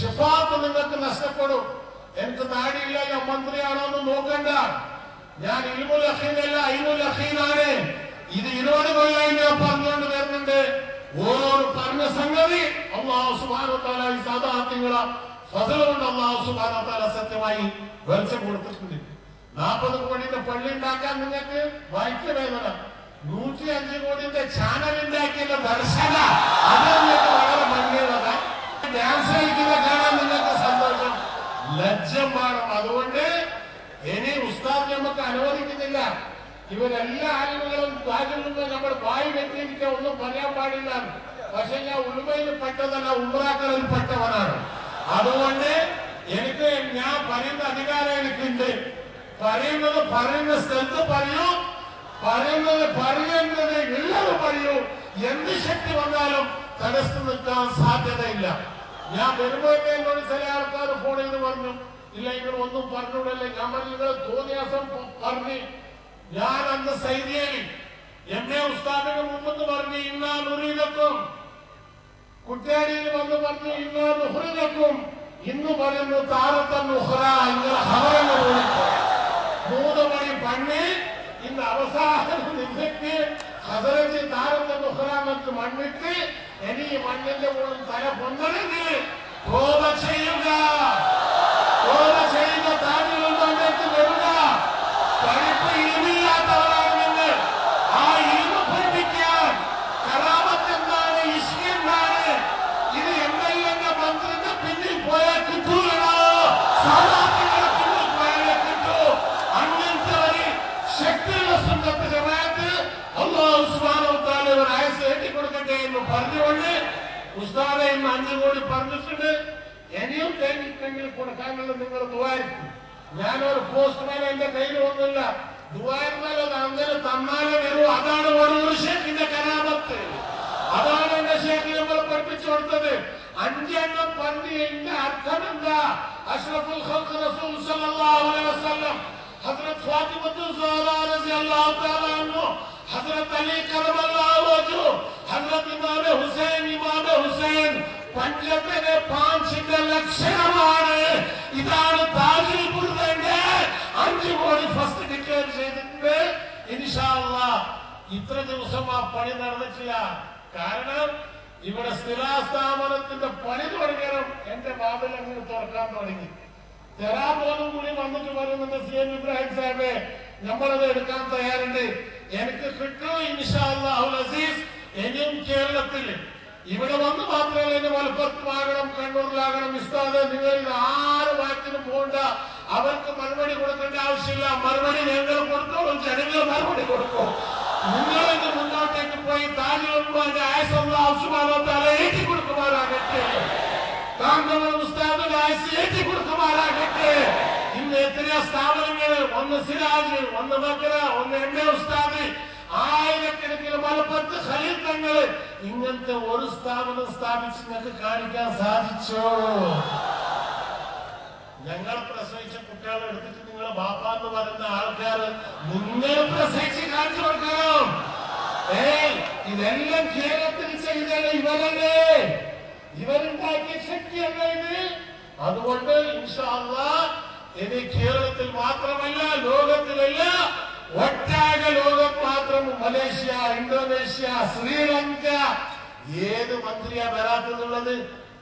ശിഫാത്ത് നിങ്ങൾക്ക് നഷ്ടപ്പെടും. എനിക്ക് താടിയില്ല, ഞാൻ മന്ത്രിയാണോ എന്ന് നോക്കണ്ട. ഞാൻ ഇൽമുൽ യഖീനല്ല, ഐനുൽ യഖീനാണ്. ഇത് 20 കൊല്ലമായി ഞാൻ പറഞ്ഞുകൊണ്ട് വരുന്നുണ്ട്. ഓരോട് പറഞ്ഞ സംഗതി അല്ലാഹു സുബ്ഹാനഹു വ തആല ഈ സാദാത്യങ്ങളെ ഫസൽ കൊണ്ട് അല്ലാഹു സുബ്ഹാനഹു വ തആല സത്യമായി വെളിച്ചം കൊടുത്തിട്ടുണ്ട്. 40 കോടിയുടെ പള്ളി ഉണ്ടാക്കാൻ നിങ്ങൾക്ക് വൈദ്യവേദന, 105 കോടിയുടെ ചാനൽ ഉണ്ടാക്കിയുള്ള ദർശന, അത് നിങ്ങൾക്ക് വളരെ ഭംഗിയുള്ളത. ഡാൻസ് കളിക്കുന്ന കാണാൻ നിങ്ങൾക്ക് സന്തോഷം, ലജ്ജം വേണം. അതുകൊണ്ട് ഇനി ഉസ്താദ് നമുക്ക് അനുവദിക്കുന്നില്ല. ഇവരെല്ലാ ആളുകളും താജുലുമ നമ്മൾ വായി വെട്ടിയിരിക്കാൻ ഒന്നും പറയാൻ പാടില്ല. പക്ഷെ ഞാൻ ഉലുമയിൽ പെട്ടതല്ല, ഉംറാക്കളിൽ പെട്ടവനാണ്. അതുകൊണ്ട് എനിക്ക് ഞാൻ പറയുന്ന അധികാരം എനിക്കുണ്ട്. പറയുന്ന സ്ഥലത്ത് പറയൂ, പറയുന്നത് ഉള്ളത് പറയൂ. എന്ത് ശക്തി വന്നാലും തടസ്സം നിൽക്കാൻ സാധ്യതയില്ല. ഞാൻ വരുമ്പോഴേക്കോട് ചില ആൾക്കാർ ഫോൺ ചെയ്ത് പറഞ്ഞു, ഇല്ല നിങ്ങൾ ഒന്നും പറഞ്ഞൂടല്ലേ. ഞാൻ നിങ്ങൾ തോന്നിയാസം പറഞ്ഞു. ഞാൻ അന്ന് സൈദിയയിൽ എന്നെ ഉസ്താദിന് മുമ്പ് പറഞ്ഞു ഇന്നാ നുരീലക്കും, കുറ്റ്യാടിയിൽ വന്ന് പറഞ്ഞു ഇന്നാ നുഹ്റിലക്കും. ഇന്ന് പറയുന്നു താരത്തൻ നുഹ്റ. ഇങ്ങനെ ഹവറെന്ന് വിളിക്കും. 3 മണി പണി ഇന്ന് അവസാനം നിങ്ങൾക്ക് ഹസരത്ത് താരത്തൻ നുഹ്റ എന്നൊക്കെ മണ്ണിട്ട് ഇനി ഈ മണ്ണിന്റെ മുകളിൽ തല പൊന്നണമെങ്കിൽ തോപ ചെയ്യുക. താജിലുണ്ടോണ്ടേക്ക് വരിക. പഠിപ്പ് ഇൽമില്ലാത്തവരാണ് നിങ്ങൾ. ആ ഇൽമ പഠിപ്പിക്കാൻ കറാമത്ത് എന്താണ്, ഇഷ്ക് എന്താണ്, ഇത് എംഎൽഎന്റെ മന്ത്രിന്റെ പിന്നിൽ പോയാൽ കിട്ടൂലോ, സാധാരണ പിന്നിൽ പോയാലേ കിട്ടൂ. അങ്ങനത്തെ ഒരു ശക്തിയുള്ള സുന്നത്ത് ജമാഅത്ത് അല്ലാഹു സുബ്ഹാനഹു വ തആല ഒരു ആയത്ത് ഏറ്റിക്കൊടുക്കട്ടെ എന്ന് പറഞ്ഞുകൊണ്ട് ഉസ്താദെ ഇന്ന് 5 കോടി പറഞ്ഞിട്ടുണ്ട്. ഇനിയും തേങ്ങിട്ടെങ്കിൽ കൊടുക്കാനുള്ളത് നിങ്ങൾ ദുആയിരിക്കും. ഞാനൊരു പോസ്റ്റ്മാൻ എന്റെ കയ്യിൽ ഒന്നുമില്ല. ദുആയിരുന്നാൽ അത് അങ്ങനെ തന്നാലേ വരൂ. അതാണ് ഒരു ഷേഖിന്റെ കരാമത്ത്. അതാണ് എന്റെ ഷേഖ് നമ്മൾ പഠിപ്പിച്ചു കൊടുത്തത്. 5 എണ്ണം പറഞ്ഞതിന്റെ അർത്ഥം എന്താ? അഷ്റഫുൽ ഖൽഖ് റസൂൽ സല്ലല്ലാഹു അലൈഹി വസല്ലം, ഹസ്രത്ത് ഫാത്തിമത്തു സഹ്റാ റളിയല്ലാഹു തആല അൻഹു, ഹസ്രത്ത് അലി കറമല്ലാഹു വജ്ഹു, ഹസ്രത്ത് ഇമാം ഹുസൈൻ പഞ്ചത്തിന് 5 ലക്ഷണമാണ്. ഇതാണ് താജുൽ ബുർദന്റെ 5 കോടി ഫസ്റ്റ് ഡിക്ലെയർ ചെയ്തിട്ടുണ്ട്. ഇൻഷാ അല്ലാഹ് ഇത്ര ദിവസം ആ പണി നടന്നിട്ടില്ല. കാരണം ഇവിടെ സ്ഥിരാസ്ഥാപനത്തിന്റെ പണി തുടങ്ങണം. എന്റെ വാതിൽ അങ്ങനെ തുറക്കാൻ തുടങ്ങി. തെറാപോലും കൂടി വന്നിട്ട് പറയുന്നുണ്ട് CM ഇബ്രാഹിം സാഹിബ്, നമ്മളത് എടുക്കാൻ തയ്യാറുണ്ട്. എനിക്ക് കിട്ടും ഇൻഷാ അല്ലാഹുൽ അസീസ്. ഇനിയും കേരളത്തിൽ ഇവിടെ വന്ന് മാത്രമല്ല, എന്നെ മലപ്പുറത്തുമാകണം, കണ്ണൂരിലാകണം. ഉസ്താദ് നിങ്ങൾ ഇത് 6 വാക്കിനും പോകണ്ട. അവർക്ക് മറുപടി കൊടുക്കേണ്ട ആവശ്യമില്ല. മറുപടി ഞങ്ങൾ കൊടുത്തോളും, ജനങ്ങൾ മറുപടി കൊടുക്കും. നിങ്ങളിത് മുന്നോട്ടേക്ക് പോയി താജുലുമാന്റെ ആയത്ത് അല്ലാഹു സുബ്ഹാനഹു വ തആല ഏറ്റി കൊടുക്കുമാറാകട്ടെ. കാന്തപുരം ഉസ്താദിന്റെ ആയത്ത് ഏറ്റി കൊടുക്കുമാറാകട്ടെ. ഇന്ന് എത്രയോ സ്ഥാപനങ്ങൾ, ഒന്ന് സിരാജ്, ഒന്ന് ബക്കറ, ഒന്ന് എന്റെ ഉസ്താദ്, ആയിരക്കണക്കിന് മലപ്പുറത്ത് ഖലീൽ തങ്ങള്, ഇങ്ങനത്തെ ഒരു സ്ഥാപനം സ്ഥാപിച്ച് നിങ്ങൾക്ക് കാണിക്കാൻ സാധിച്ചോ? ഞങ്ങൾ പ്രസവിച്ച കുട്ടികളെ എടുത്തിട്ട് നിങ്ങളെ ബാപ്പ എന്ന് പറയുന്ന ആൾക്കാർ നിങ്ങൾ പ്രസവിച്ച് കാണിച്ചു കൊടുക്കണം. ഇതെല്ലാം കേരളത്തിൽ ചെയ്തത് ഇവരല്ലേ, ഇവരുണ്ടാക്കിയ ശക്തിയല്ല ഇത്. അതുകൊണ്ട് ഇൻഷാ അല്ലാഹ് ഇനി കേരളത്തിൽ മാത്രമല്ല, ലോകത്തിലല്ല, ഒട്ടാകെ ലോകം മാത്രം, മലേഷ്യ, ഇന്തോനേഷ്യ, ശ്രീലങ്ക, ഏത് മന്ത്രിയാ വരാത്തതുള്ളത്?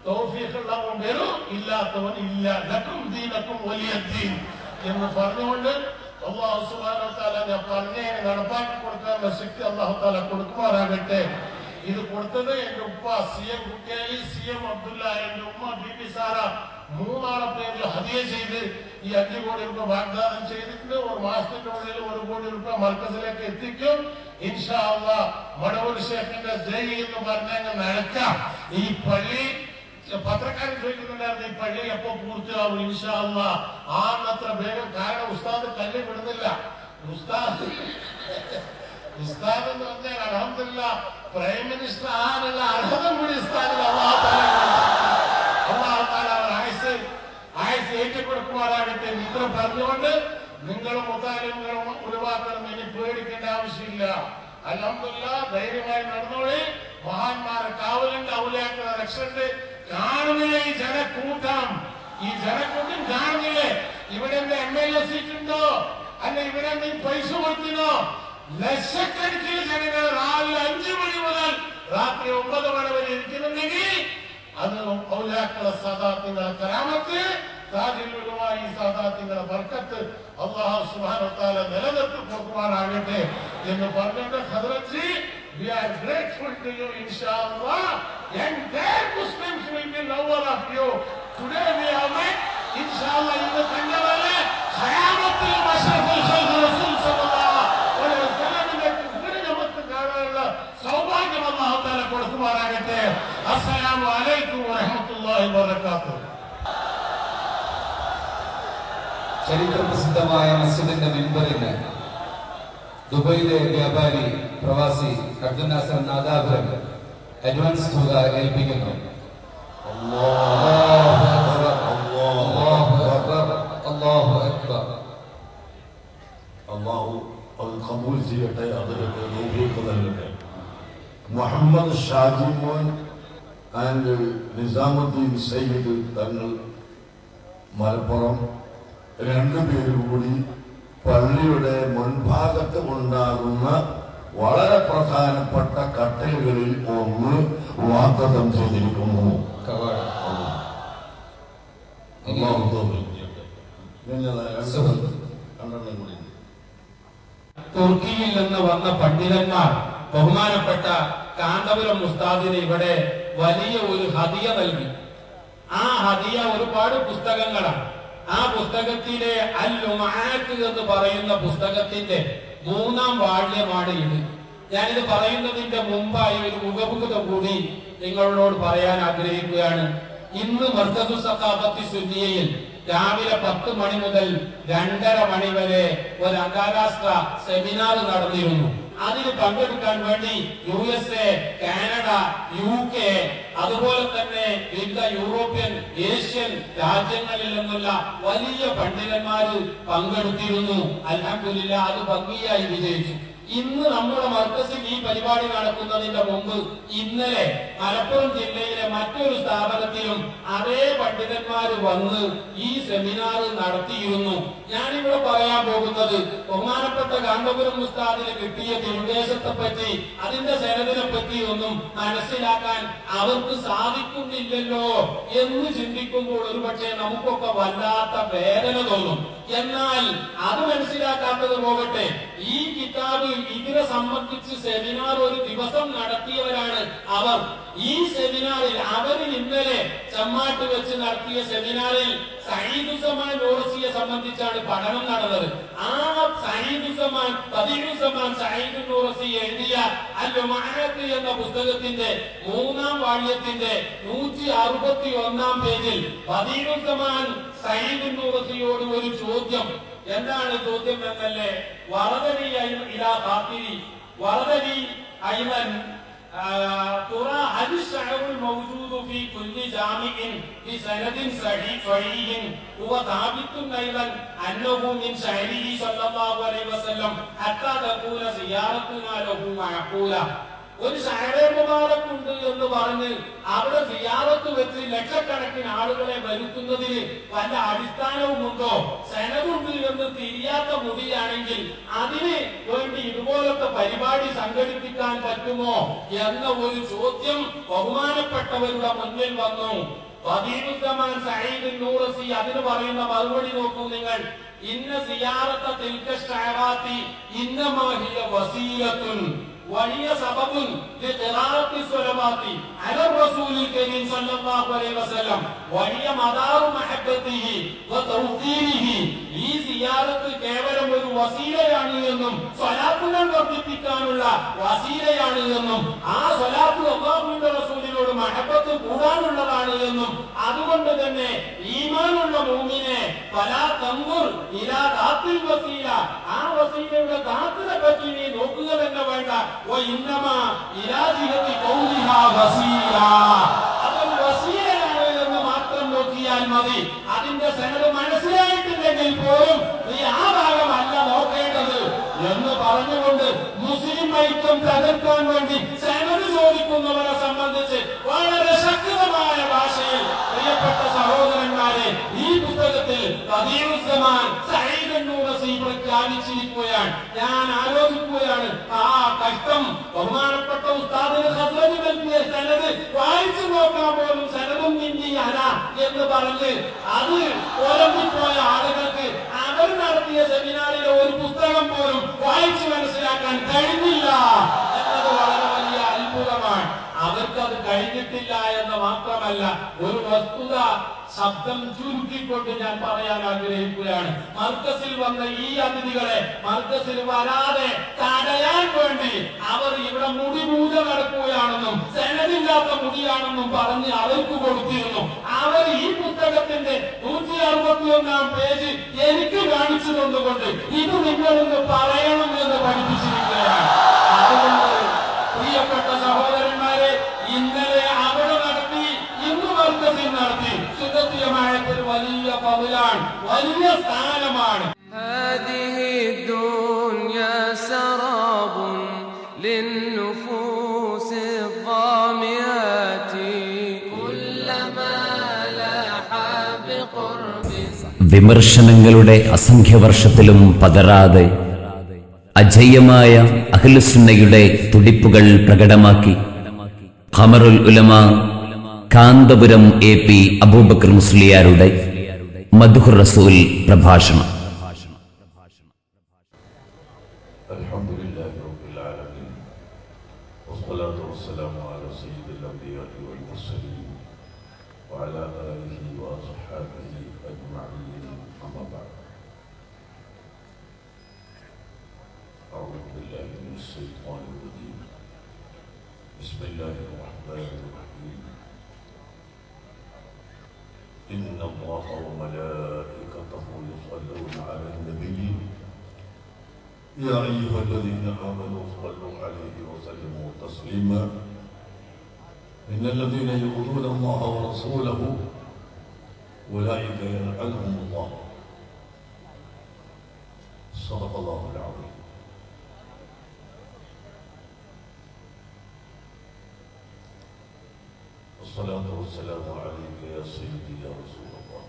തൗഫീഖുള്ളവൻ വരും, ഇല്ലാത്തവൻ ഇല്ല. ലക്കും ദീനക്കും വലിയ ദീൻ എന്ന് പറഞ്ഞുകൊണ്ട് അല്ലാഹു സുബ്ഹാനഹു വ തആല ഞാൻ പറഞ്ഞതിനെ നടപ്പാക്കി കൊടുക്കാനുള്ള ശക്തി അല്ലാഹു തആല കൊടുക്കുമാറാകട്ടെ. ഇത് കൊടുത്തത് എന്റെ ഉപ്പ CM കുട്ടിയാലി, CM അബ്ദുല്ല, എന്റെ ഉമ്മ ബിബി സാറ, 3 ആളെ പേരിൽ ഹദിയ ചെയ്ത് ഈ 5 കോടി രൂപ വാഗ്ദാനം ചെയ്തിട്ടുണ്ട്. ഒരു മാസത്തിന്റെ ഉള്ളിൽ 1 കോടി രൂപ മർക്കസിലേക്ക് എത്തിക്കും ഇൻഷാ അല്ലാഹ്. മടവൂർ ഷേഖിന്റെ ജയ് എന്ന് പറഞ്ഞാൽ നടക്കാം. ഈ പള്ളി പത്രക്കാരൻ ചോദിക്കുന്നുണ്ടായിരുന്നു, ഈ പള്ളി എപ്പോ പൂർത്തിയാവും? ഇൻഷാ അല്ലാഹ് ആന്നത്ര വേഗം. കാരണം ഉസ്താദ് കല്ല് വിടുന്നില്ല. ഉസ്താദ് എന്ന് പറഞ്ഞാൽ അൽഹംദുലില്ലാഹ് പ്രൈം മിനിസ്റ്റർ ആകാനുള്ള അർഹത കൂടി ഉസ്താദിന് അല്ലാഹു തആല ആയുസ് ഏറ്റുകൊടുക്കുമാറാകട്ടെ. ഇത്ര പറഞ്ഞുകൊണ്ട് നിങ്ങളും മുതാലിമുകളും ഒഴിവാക്കണം. ഇനി പേടിക്കേണ്ട ആവശ്യമില്ല. അൽഹംദുലില്ലാഹ് ധൈര്യമായി നടന്നോളി. മഹാന്മാരെ കാവലുണ്ട്, ഔലിയാക്കളെ രക്ഷയുണ്ട്. കാണുകയേ ഈ ജനക്കൂട്ടം കാണുന്നില്ലേ? ഇവിടെ MLA സീറ്റ് ഉണ്ടോ? അല്ല ഇവിടെ പൈസ കൊടുത്തിനോ? ലക്ഷക്കണക്കിന് ജനങ്ങൾ രാവിലെ 5 മണി മുതൽ രാത്രി 9 മണി വരെ ഇരിക്കുന്നുണ്ടെങ്കിൽ അത് ഔലിയാക്കളെ സാദാത്തുകളെ കറാമത്ത്, താജുൽ ഉലമാ ഈ സാദാത്തുകളെ ബർക്കത്ത് അല്ലാഹു സുബ്ഹാനഹു വ തആല നിലനിർത്തി കൊടുക്കുവാനാകട്ടെ എന്ന് പറഞ്ഞുകൊണ്ട് ഹദ്റത്ത് we are grateful to you inshallah and their Muslims will be lover of you. Today we have met inshallah in the Kandavale ഖയാമത്തുൽ മശ്റഫുൽ ഖൽഖ് റസൂൽ സല്ലല്ലാഹു അലൈഹി വസല്ലമിന്റെ തിരുനമത്ത് കാണാനുള്ള സൗഭാഗ്യം അല്ലാഹു തആല കൊടുക്കുമാറാകട്ടെ. അസ്സലാമു അലൈക്കും വറഹ്മത്തുള്ളാഹി വബറകാതുഹു. ചരിത്രപ്രസിദ്ധമായ മസ്ജിദിന്റെ മിമ്പറിന് ദുബൈയിലെ വ്യാപാരി പ്രവാസി അബ്ദുൽ നാസർ നാദാപുരം അഡ്വാൻസ് തുക ഏൽപ്പിക്കുന്നു. അള്ളാഹു അത് കബൂൽ ചെയ്യട്ടെ, അതിലൊക്കെ റൂഹിക്ക് നൽകട്ടെ. മുഹമ്മദ് ഷാജി മോൻ ആൻഡ് നിസാമുദ്ദീൻ സയ്യിദ് തങ്ങൾ മലപ്പുറം 2 പേര് കൂടി പള്ളിയുടെ മുൻഭാഗത്ത് ഉണ്ടാകുന്ന വളരെ പ്രധാനപ്പെട്ട കട്ടലുകളിൽ ഒന്ന് വാഗ്ദത്തം ചെയ്തിരിക്കുന്നു. തുർക്കിയിൽ നിന്ന് വന്ന പണ്ഡിതന്മാർ ബഹുമാനപ്പെട്ട കാന്തപുരം ഉസ്താദിന് ഇവിടെ വലിയ ഒരു ഹദിയ നൽകി. ആ ഹദിയ ഒരുപാട് പുസ്തകങ്ങളാണ്. ആ പുസ്തകത്തിലെ അൽ ലുമഅത്ത് എന്ന് പറയുന്ന പുസ്തകത്തിന്റെ 3ാം വാള്യമാണ് ഇത്. ഞാനിത് പറയുന്നതിന്റെ മുമ്പായി ഒരു മുഖമുഖത കൂടി നിങ്ങളോട് പറയാൻ ആഗ്രഹിക്കുകയാണ്. ഇന്ന് മർക്കസു സഖാഫത്തി സുന്നിയയിൽ രാവിലെ 10 മണി മുതൽ 2:30 മണി വരെ ഒരു അന്താരാഷ്ട്ര സെമിനാർ നടന്നിരുന്നു. അതിന് പങ്കെടുക്കാൻ വേണ്ടി USA, കാനഡ, UK അതുപോലെ തന്നെ വിവിധ യൂറോപ്യൻ, ഏഷ്യൻ രാജ്യങ്ങളിൽ നിന്നുള്ള വലിയ പണ്ഡിതന്മാര് പങ്കെടുത്തിരുന്നു. അൽഹംദുലില്ലാഹ് അത് ഭംഗിയായി വിജയിച്ചു. ഇന്ന് നമ്മുടെ മർക്കസിൽ ഈ പരിപാടി നടക്കുന്നതിന്റെ മുമ്പ് ഇന്നലെ മലപ്പുറം ജില്ലയിലെ മറ്റൊരു സ്ഥാപനത്തിലും അതേ പണ്ഡിതന്മാര് വന്ന് ഈ സെമിനാർ നടത്തിയിരുന്നു. ഞാനിവിടെ പറയാൻ പോകുന്നത് ബഹുമാനപ്പെട്ട കാന്തപുരം ഉസ്താദിന് കിട്ടിയ നിർദ്ദേശത്തെ പറ്റി, അതിന്റെ സനദിനെ പറ്റി ഒന്നും മനസ്സിലാക്കാൻ അവർക്ക് സാധിക്കുന്നില്ലല്ലോ എന്ന് ചിന്തിക്കുമ്പോൾ ഒരുപക്ഷെ നമുക്കൊക്കെ വല്ലാത്ത വേദന തോന്നും. എന്നാൽ അത് മനസ്സിലാക്കാത്തത് പോകട്ടെ, ഈ കിതാബ് ഇതിനെ സംബന്ധിച്ച് സെമിനാർ ഒരു ദിവസം നടത്തിയവരാണ് അവർ. ഈ സെമിനാറിൽ അവരിൽ ഇന്നലെ ചമ്മാട്ട് വെച്ച് നടത്തിയ സെമിനാറിൽ സഈദുസ്സമാൻ നൂർസിയെ സംബന്ധിച്ചാണ് പഠനം നടന്നത്. ആ സഈദുസ്സമാൻ സഈദ് നൂർസി എഴുതിയ അൽ ലുമഅത്ത് എന്ന പുസ്തകത്തിന്റെ 3ാം വാള്യത്തിന്റെ 161-ാം പേജിൽ സഈദുസ്സമാൻ സഈദ് നൂർസിയോട് ഒരു ചോദ്യം. എന്താണ് ചോദ്യം എന്നല്ലേ? വറദനി ഇലാ ഖാതിരി വറദനി അയ്മൻ ترى هل الشعر الموجود في كل جامع بسند صحيح هو ثابت أيضا أنه من شعره صلى الله عليه وسلم حتى تكون زيارتنا له معقولة. ഒരു ഷഅറേ മുബാറക് ഉണ്ട് എന്ന് പറഞ്ഞ് അവിടെ സിയാറത്ത് വെച്ച് ലക്ഷക്കണക്കിന് ആളുകളെ വരുത്തുന്നതിന് വല്ല അടിസ്ഥാനവുമുണ്ടോ? സനദുണ്ട് എന്ന് തിരിയാത്ത മുടിയാണെങ്കിൽ അതിന് വേണ്ടി ഇതുപോലത്തെ പരിപാടി സംഘടിപ്പിക്കാൻ പറ്റുമോ എന്ന ഒരു ചോദ്യം ബഹുമാനപ്പെട്ടവരുടെ മുന്നിൽ വന്നു. സഈദുസ്സമാൻ സഈദ് നൂർസി അതിന് പറയുന്ന മറുപടി നോക്കൂ നിങ്ങൾ. ഇന്ന സിയാറത്ത തിൽക ശഅറാത്തി ഇന്നമാ ഹിയ വസീലത്തുൻ وهي سبب لقراءة الصلوات على الرسول الكريم صلى الله عليه وسلم وهي مدار محبته وتوقيره. ഈ സിയാറത്ത് കേവലം ഒരു വസീലയാണ് എന്നും സ്വലാത്തുകൾ വർദ്ധിപ്പിക്കാനുള്ള വസീലയാണ് എന്നും ആ സ്വലാത്ത് അല്ലാഹുവിന്റെ റസൂലിനോട് മഹബത്ത് കൂടാനുള്ളതാണ് എന്നും അതുകൊണ്ട് തന്നെ ഈമാനുള്ള മുഅ്മിനെ ഫലാ തൻദുർ ഇലാ ദാത്തിൽ വസീല, ആ വസീലയുടെ ദാത്തിനെ പറ്റി നീ നോക്കുക തന്നെ വേണ്ട. وإنما إلى جهة قولها وسيلة, അതൊരു വസീലയാണ് എന്ന് മാത്രം നോക്കിയാൽ മതി. അതിന്റെ സനദ് മനസ്സിലായിട്ടില്ലെങ്കിൽ പോലും നീ ആ ഭാഗമല്ല നോക്കേണ്ടത് എന്ന് പറഞ്ഞുകൊണ്ട് മുസ്ലിം ഐക്യം തകർക്കാൻ വേണ്ടി സനദ് ചോദിക്കുന്നവരെ സംബന്ധിച്ച് വളരെ ശക്തമായ ഭാഷയിൽ പ്രിയപ്പെട്ട സഹോദരന്മാരെ, ഈ പുസ്തകത്തിൽ ഖദീറുസ്സമാൻ സഈദ് അൻ-നൂറസി പ്രഖ്യാപിച്ചിരിക്കുകയാണ്. ഞാൻ ആലോചിക്കുകയാണ്, ആ കഷ്ടം ബഹുമാനപ്പെട്ട ഉസ്താദിന് ഖസ്റജ് നൽകിയ സനദ് വായിച്ചു നോക്കാൻ പോലും സനദും ഇന്ത്യയന എന്ന് പറഞ്ഞ് അത് ഒരമ്പിപ്പോയ ആളുകൾക്ക് അവർ നടത്തിയ സെമിനാറിലെ ഒരു പുസ്തകം പോലും വായിച്ചു മനസ്സിലാക്കാൻ കഴിഞ്ഞില്ല എന്നത് വളരെ വലിയ അത്ഭുതമാണ്. അവർക്കത് കഴിഞ്ഞിട്ടില്ല എന്ന് മാത്രമല്ല, ഒരു വസ്തുത ശബ്ദം ചുരുക്കിക്കൊണ്ട് ഞാൻ പറയാൻ ആഗ്രഹിക്കുകയാണ്. മർക്കസിൽ വന്ന ഈ അതിഥികളെ മർക്കസിൽ വരാതെ തടയാൻ വേണ്ടി അവർ ഇവിടെ മുടി പൂജ നടക്കുകയാണെന്നും സനദില്ലാത്ത മുടിയാണെന്നും പറഞ്ഞ് അവർക്ക് കൊടുത്തിരുന്നു. അവർ ഈ പുസ്തകത്തിന്റെ 161-ാം പേജ് എനിക്ക് കാണിച്ചു തന്നുകൊണ്ട് ഇത് നിങ്ങളൊന്ന് പറയണം എന്ന് പഠിപ്പിച്ചിരിക്കുകയാണ്. അതുകൊണ്ട് പ്രിയപ്പെട്ട സഹോദരന്മാരെ, ഇന്നലെ അവിടെ നടത്തി, ഇന്ന് മർക്കസിൽ നടത്തി, സുന്നത്തിയമായതൊരു വലിയ ഫളലാണ്, വലിയ സ്ഥാനമാണ്. هذه الدنيا سراب للنفوس الظامئات كلما لاح بقرب. വിമർശനങ്ങളുടെ അസംഖ്യവർഷത്തിലും പതറാതെ അജയ്യമായ അഹ്ലുസുന്നയുടെ തുടിപ്പുകൾ പ്രകടമാക്കി ഖമറുൽ ഉലമ കാന്തപുരം AP അബൂബക്കർ മുസ്ലിയാരുടെ മദ്ഹുർ റസൂൽ പ്രഭാഷണം. അൽഹംദുലില്ലാഹി റബ്ബിൽ ആലമീൻ വസ്സലാത്തു വസ്സലാമു അലാ സയ്യിദിൽ അംബിയാഇ വൽ മുർസലീൻ വഅലാ ആലിഹി വഅസ്ഹാബിഹി അജ്മഈൻ. അമ്മാ ബഅദ്. അഊദു ബില്ലാഹി മിനശ് ശൈത്വാനിർ റജീം. ബിസ്മില്ലാഹിർ റഹ്മാനിർ റഹീം. ഇന്നല്ലാഹ വമലായികതഹു യുസല്ലൂന അലൻ നബിയ്യി يا أيها الذين آمنوا صلوا عليه وسلموا تسليما إن الذين يؤذون الله ورسوله أولئك يلعنهم الله. صدق الله العظيم. والصلاة والسلام عليك يا سيدي يا رسول الله.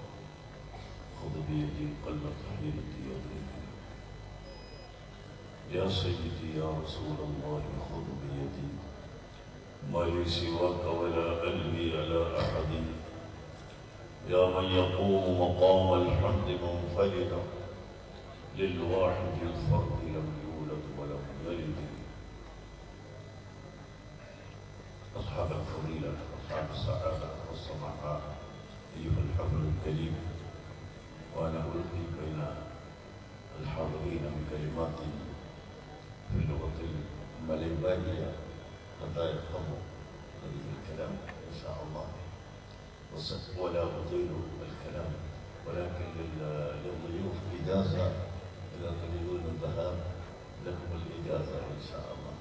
خذ بيدي قلبك حيرتي يا ضيفي. يا سيدي يا رسول الله خذ بيدي ما لي سواك ولا قلبي على أحد. يا من يقوم مقام الحمد منفردا للواحد الفرد لم يولد ولم يلد. أصحاب الفضيلة أصحاب السعادة والصنعاء أيها الحفل الكريم، وأنا ألقي بين الحاضرين بكلماتي في اللغة المليبانية حتى يفهموا هذه الكلام إن شاء الله، ولا أطيل الكلام، ولكن للضيوف إجازة إذا تريدون الذهاب لكم الإجازة إن شاء الله.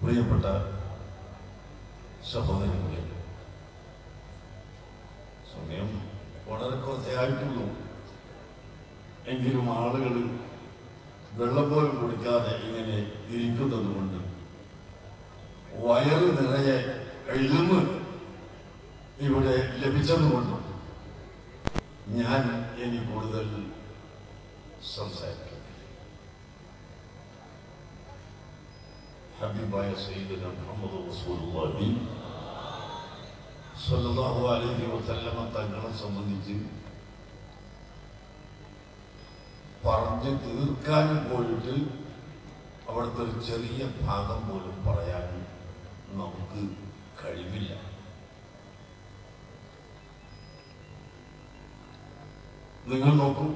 പ്രിയപ്പെട്ട സഹോദരങ്ങളെ, സമയം വളരെ കുറച്ചേ ആയിട്ടുള്ളൂ. എങ്കിലും ആളുകൾ വെള്ളം പോലും കുടിക്കാതെ ഇങ്ങനെ ഇരിക്കുന്നത് കൊണ്ട് വയറ് നിറയെ ഇൽമ് ഇവിടെ ലഭിച്ചതുകൊണ്ട് ഞാൻ ഇനി കൂടുതൽ സംസാരിക്കും. ഹബീബായ സയ്യിദുനാ മുഹമ്മദ് റസൂലുള്ളാഹി സ്വല്ലല്ലാഹു അലൈഹി വസല്ലമ തങ്ങളെ സംബന്ധിച്ച് പറഞ്ഞു തീർക്കാൻ പോയിട്ട് അവിടുത്തെ ഒരു ചെറിയ ഭാഗം പോലും പറയാൻ നമുക്ക് കഴിവില്ല. നിങ്ങൾ നോക്കൂ,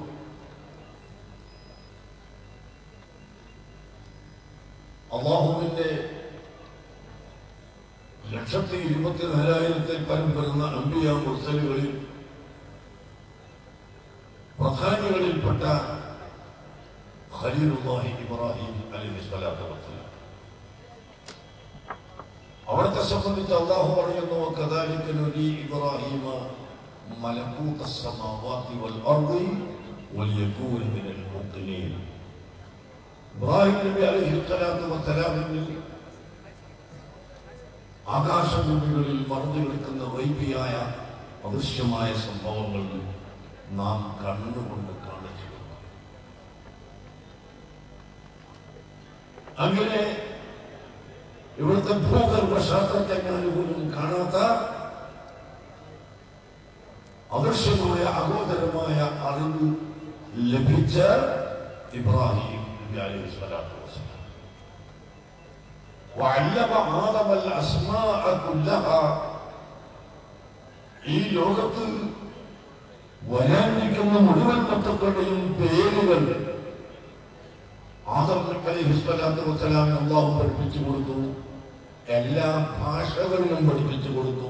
അല്ലാഹുവിന്റെ 124,000 പരം വരുന്ന അംബിയ മുർസലുകളിൽ പ്രധാനികളിൽപ്പെട്ട ഖലീലുല്ലാഹി ഇബ്രാഹിം അലൈഹിസ്സലാത്തു വസ്സലാം, അവിടത്തെ സംബന്ധിച്ച് അല്ലാഹു പറയുന്നു, വകദാലിക നുരീ ഇബ്രാഹിമ മലകൂത അസ്സമാവാതി വൽ അർദി വലിയകൂന മിനൽ മുഖ്മിനീൻ. ഇബ്രാഹിം നബി അലൈഹിസ്സലാത്തു വസ്സലാമിന് ആകാശഭൂമികളിൽ മറന്നു കിടക്കുന്ന വൈബിയായ അദൃശ്യമായ സംഭവങ്ങൾ നാം കണ്ണുകൊണ്ട് കാണിച്ചു. അങ്ങനെ ഇവിടുത്തെ ഭൂഗർഭ ശാസ്ത്രജ്ഞന്മാർ പോലും കാണാത്ത അദൃശ്യമായ അഗോചരമായ അറിവ് ലഭിച്ച ഇബ്രാഹിം നബി അലൈഹി സ്വലാത്തു വസ്സലാം وعلم آدم الأسماء كلها. ഈ ലോകത്ത് വരാനിരിക്കുന്ന മുഴുവൻ വസ്തുക്കളുടെയും പേരുകൾ ആദം അലൈഹി സ്വലാത്തു വസ്സലാമിന് അല്ലാഹു പഠിപ്പിച്ചു കൊടുത്തു. എല്ലാ ഭാഷകളിലും പഠിപ്പിച്ചു കൊടുത്തു.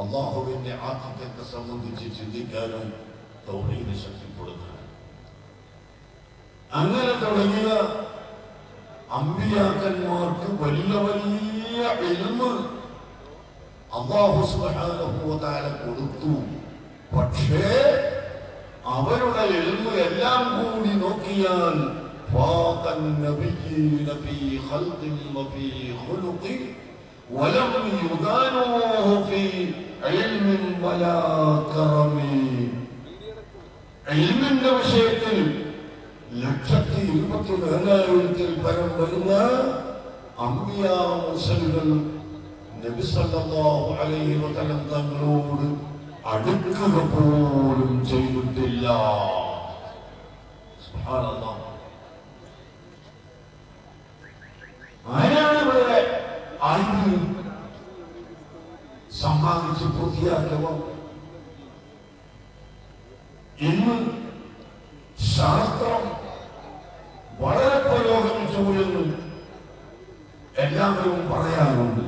അല്ലാഹുവിന്റെ ആത്മത്തെ സംബന്ധിച്ച് ചിന്തിക്കാനും തൗഹീദ് ശക്തിപ്പെടുത്താനും. അങ്ങനെ തുടങ്ങിയ അമ്പിയാക്കന്മാർക്ക് വലിയ വലിയ ഇൽമ് അല്ലാഹു സുബ്ഹാനഹു വ തആല കൊടുത്തു. പക്ഷേ അവരുടെ ഇൽമ് എല്ലാം കൂടി നോക്കിയാൽ ഫാഖൻ നബിയ്യീന ഫീ ഖൽഖിൻ വഫീ ഖുലുഖിൻ വലം യുദാനുഹു ഫീ ഇൽമിൻ വലാ കറമി. ഇൽമിന്റെ വിഷയത്തിൽ 124,000 പരം വരുന്ന അമ്പിയാ മുർസലുകൾ നബി സല്ലല്ലാഹു അലൈഹി വസല്ലം തങ്ങളോട് അടുക്കുക പോലും ചെയ്തിട്ടില്ല. സുബ്ഹാനല്ലാഹ്. ആരാണ് ഇവിടെ അറിവ് സമ്പാദിച്ച് പൂർത്തിയാക്കിയവർ? ഇന്ന് ശാസ്ത്രം വളരെ പുരോഗമിച്ചു എന്ന് എല്ലാവരും പറയാറുണ്ട്.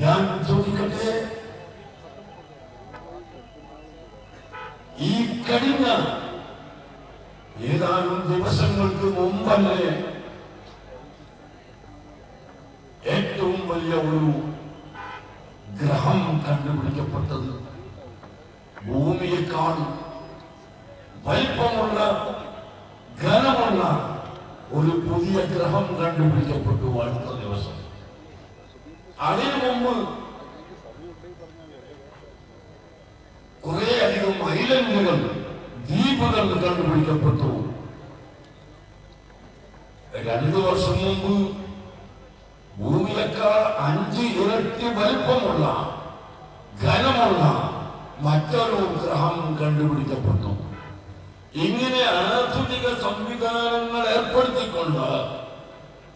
ഞാൻ ചോദിക്കട്ടെ, ഈ കഴിഞ്ഞ ഏതാനും ദിവസങ്ങൾക്ക് മുമ്പല്ലേ ഏറ്റവും വലിയ ഒരു ഗ്രഹം കണ്ടുപിടിക്കപ്പെട്ടത്? ഭൂമിയേക്കാൾ വലിപ്പമുള്ള ഘനമുള്ള ഒരു പുതിയ ഗ്രഹം കണ്ടുപിടിക്കപ്പെട്ടു അടുത്ത ദിവസം. അതിനു മുമ്പ് കുറേയധികം ഐലൻഡുകൾ, ദ്വീപുകൾ കണ്ടുപിടിക്കപ്പെട്ടു. 2 വർഷം മുമ്പ് ഭൂമിയേക്കാൾ 5 ഇരട്ടി വലിപ്പമുള്ള ഘനമുള്ള മറ്റൊരു ഗ്രഹം കണ്ടുപിടിക്കപ്പെട്ടു. ഇങ്ങനെ ആധുനിക സംവിധാനങ്ങൾ ഏർപ്പെടുത്തിക്കൊണ്ട്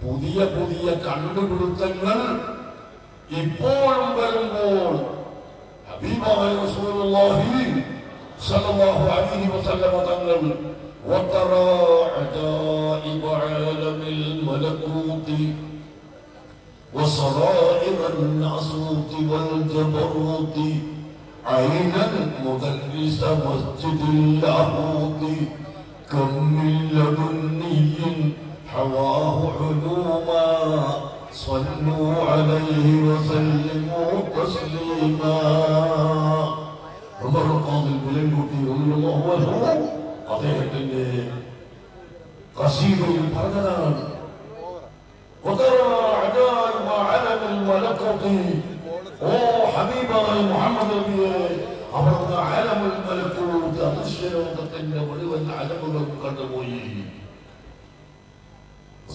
പുതിയ പുതിയ കണ്ടുപിടുത്തങ്ങൾ ഇപ്പോഴും വരുമ്പോൾ ഹബീബായ റസൂലുള്ളാഹി സ്വല്ലല്ലാഹു അലൈഹി വസല്ലം തങ്ങൾ വതറാ അജായിബ ആലമിൽ മലകൂതി وصرائر الناسوت والجبروت عينا مدرس مسجد اللاهوت كم من لدني حواه علوما صلوا عليه وسلموا تسليما. عمر القاضي البلنجوتي رضي الله عنه അദ്ദേഹത്തിന്റെ ഖസീദയിൽ പറഞ്ഞതാണ്, وترى عجائب علم الملكوت. ഓ ഹബീബായ മുഹമ്മദ് നബിയെ, അവിടുത്തെ അലമുൽ മലക്കൂത്ത് അദൃശ്യലോകത്തിന്റെ മുഴുവൻ അലമുകളും കണ്ടുപോയി.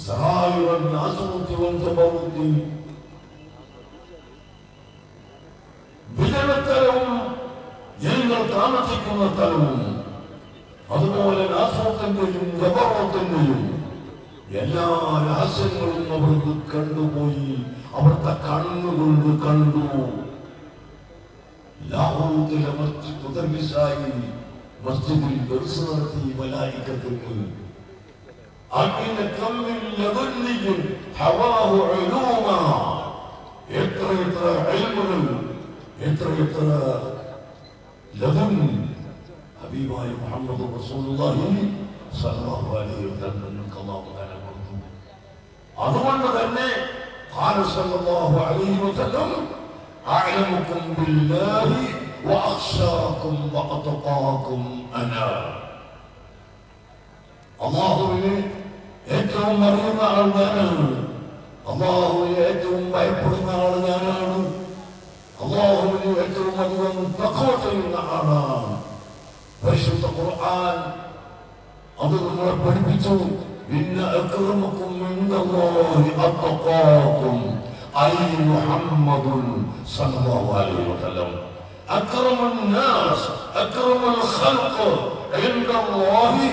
സറായിറൻ നാസൂത്തി വൽ ജബറൂത്തി, വിജനസ്ഥലവും ജനങ്ങൾ താമസിക്കുന്ന സ്ഥലവും അതുപോലെ നാസൂത്തിന്റെയും ജബറൂത്തിന്റെയും എല്ലാ രഹസ്യങ്ങളും അവർക്ക് കണ്ടുപോയി. അവിടുത്തെ കണ്ണുകൊണ്ട് കണ്ടു. ലാഹോറിലെ മസ്ജിദ് മുദർരിസായി മസ്ജിദിൽ ദർസ് നടത്തി മലായികത്തുക്ക്. അങ്ങനെ കമ്മിൽ ലദുന്നിയും ഹവാഹു ഉലൂമ, എത്രയെത്ര ഇൽമുകൾ, എത്രയെത്ര ലദുൻ ഹബീബായ മുഹമ്മദ് റസൂലുള്ളാഹി സ്വല്ലല്ലാഹു അലൈഹി വസല്ലം അല്ലാഹു തആല കൊടുത്തു. അതുകൊണ്ട് തന്നെ ഖാല സ്വല്ലല്ലാഹു അലൈഹി വസല്ലം അഅലമുകും ബില്ലാഹി വഅഖ്ശാകും വഅത്ഖാകും അനാ. അല്ലാഹുവിനെ ഏറ്റവും അറിയുന്ന ആൾ ഞാനാണ്, അള്ളാഹുവിനെ ഏറ്റവും ഭയപ്പെടുന്ന ആള് ഞാനാണ്. അള്ളാഹുവിനെ ഏറ്റവും അധികം തഖ്വ ചെയ്യുന്ന ആളാണ്. പരിശുദ്ധ ഖുർആൻ അത് നമ്മളെ പഠിപ്പിച്ചു. ഇന്ന അക്രമക്കും ഇൻദല്ലാഹി അത്ഖാക്കും ഐ മുഹമ്മദുൻ സല്ലല്ലാഹു അലൈഹി വസല്ലം. അക്രമുൻ നാസ് അക്രമുൽ ഖൽഖ് ഇൻദല്ലാഹി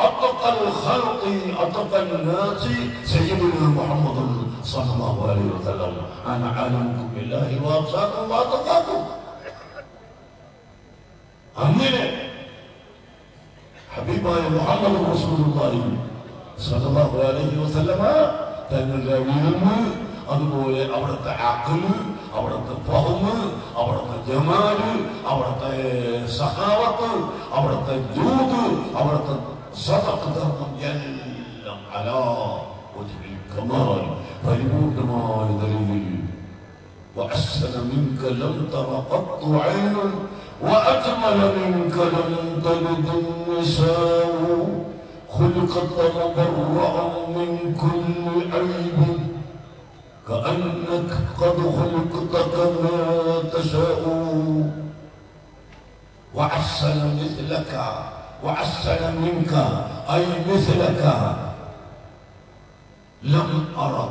അത്ഖൽ ഖൽഖി അത്ഖൽ നാസി സയ്യിദുനാ മുഹമ്മദുൻ സല്ലല്ലാഹു അലൈഹി വസല്ലം. അന അലമുക്കും ബില്ലാഹി വഅഖ്ശാക്കും വഅത്ഖാക്കും. അങ്ങനെ ഹബീബായ മുഹമ്മദ് റസൂലുള്ളാഹി സ്വല്ലല്ലാഹു അലൈഹി വസല്ലമ തങ്ങളുടെ ഇൽമ്, അതുപോലെ അവിടുത്തെ അഖ്ല്, അവിടുത്തെ ഫഹ്മ്, അവിടുത്തെ ജമാല്, അവിടുത്തെ സഹാവത്ത്, അവിടുത്തെ ജൂദ്, അവിടുത്തെ സദഖ് ധർമ്മം എല്ലാം അലാ വജ്ഹിൽ കമാൽ പരിപൂർണമായ നിലയിൽ. وأحسن منك لم تر قط عين وأجمل منك لم تلد النساء خلقت مبرأ من كل عيب كأنك قد خلقت كما تشاء وأحسن مثلك وأحسن منك أي مثلك لم أرى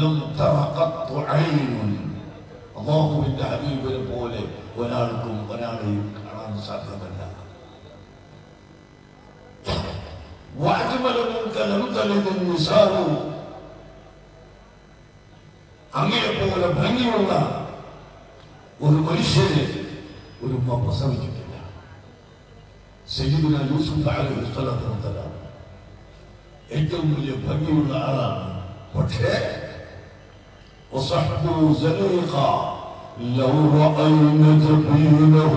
لم تر قط عين. അല്ലാഹുവിന്റെ ഹബീബിനെ പോലെ ഒരാൾക്കും ഒരാളെയും കാണാൻ സാധ്യമല്ല. അങ്ങനെപ്പോലെ ഭംഗിയുള്ള ഒരു മനുഷ്യനെ ഒരു ഉമ്മ പ്രസവിച്ചിട്ടില്ല. സയ്യിദുനാ യൂസുഫ് അലൈഹിസ്സലാത്തു വസ്സലാം ഏറ്റവും വലിയ ഭംഗിയുള്ള ആളാണ്. പക്ഷേ وصحبه زليقا لو رأينا جبينه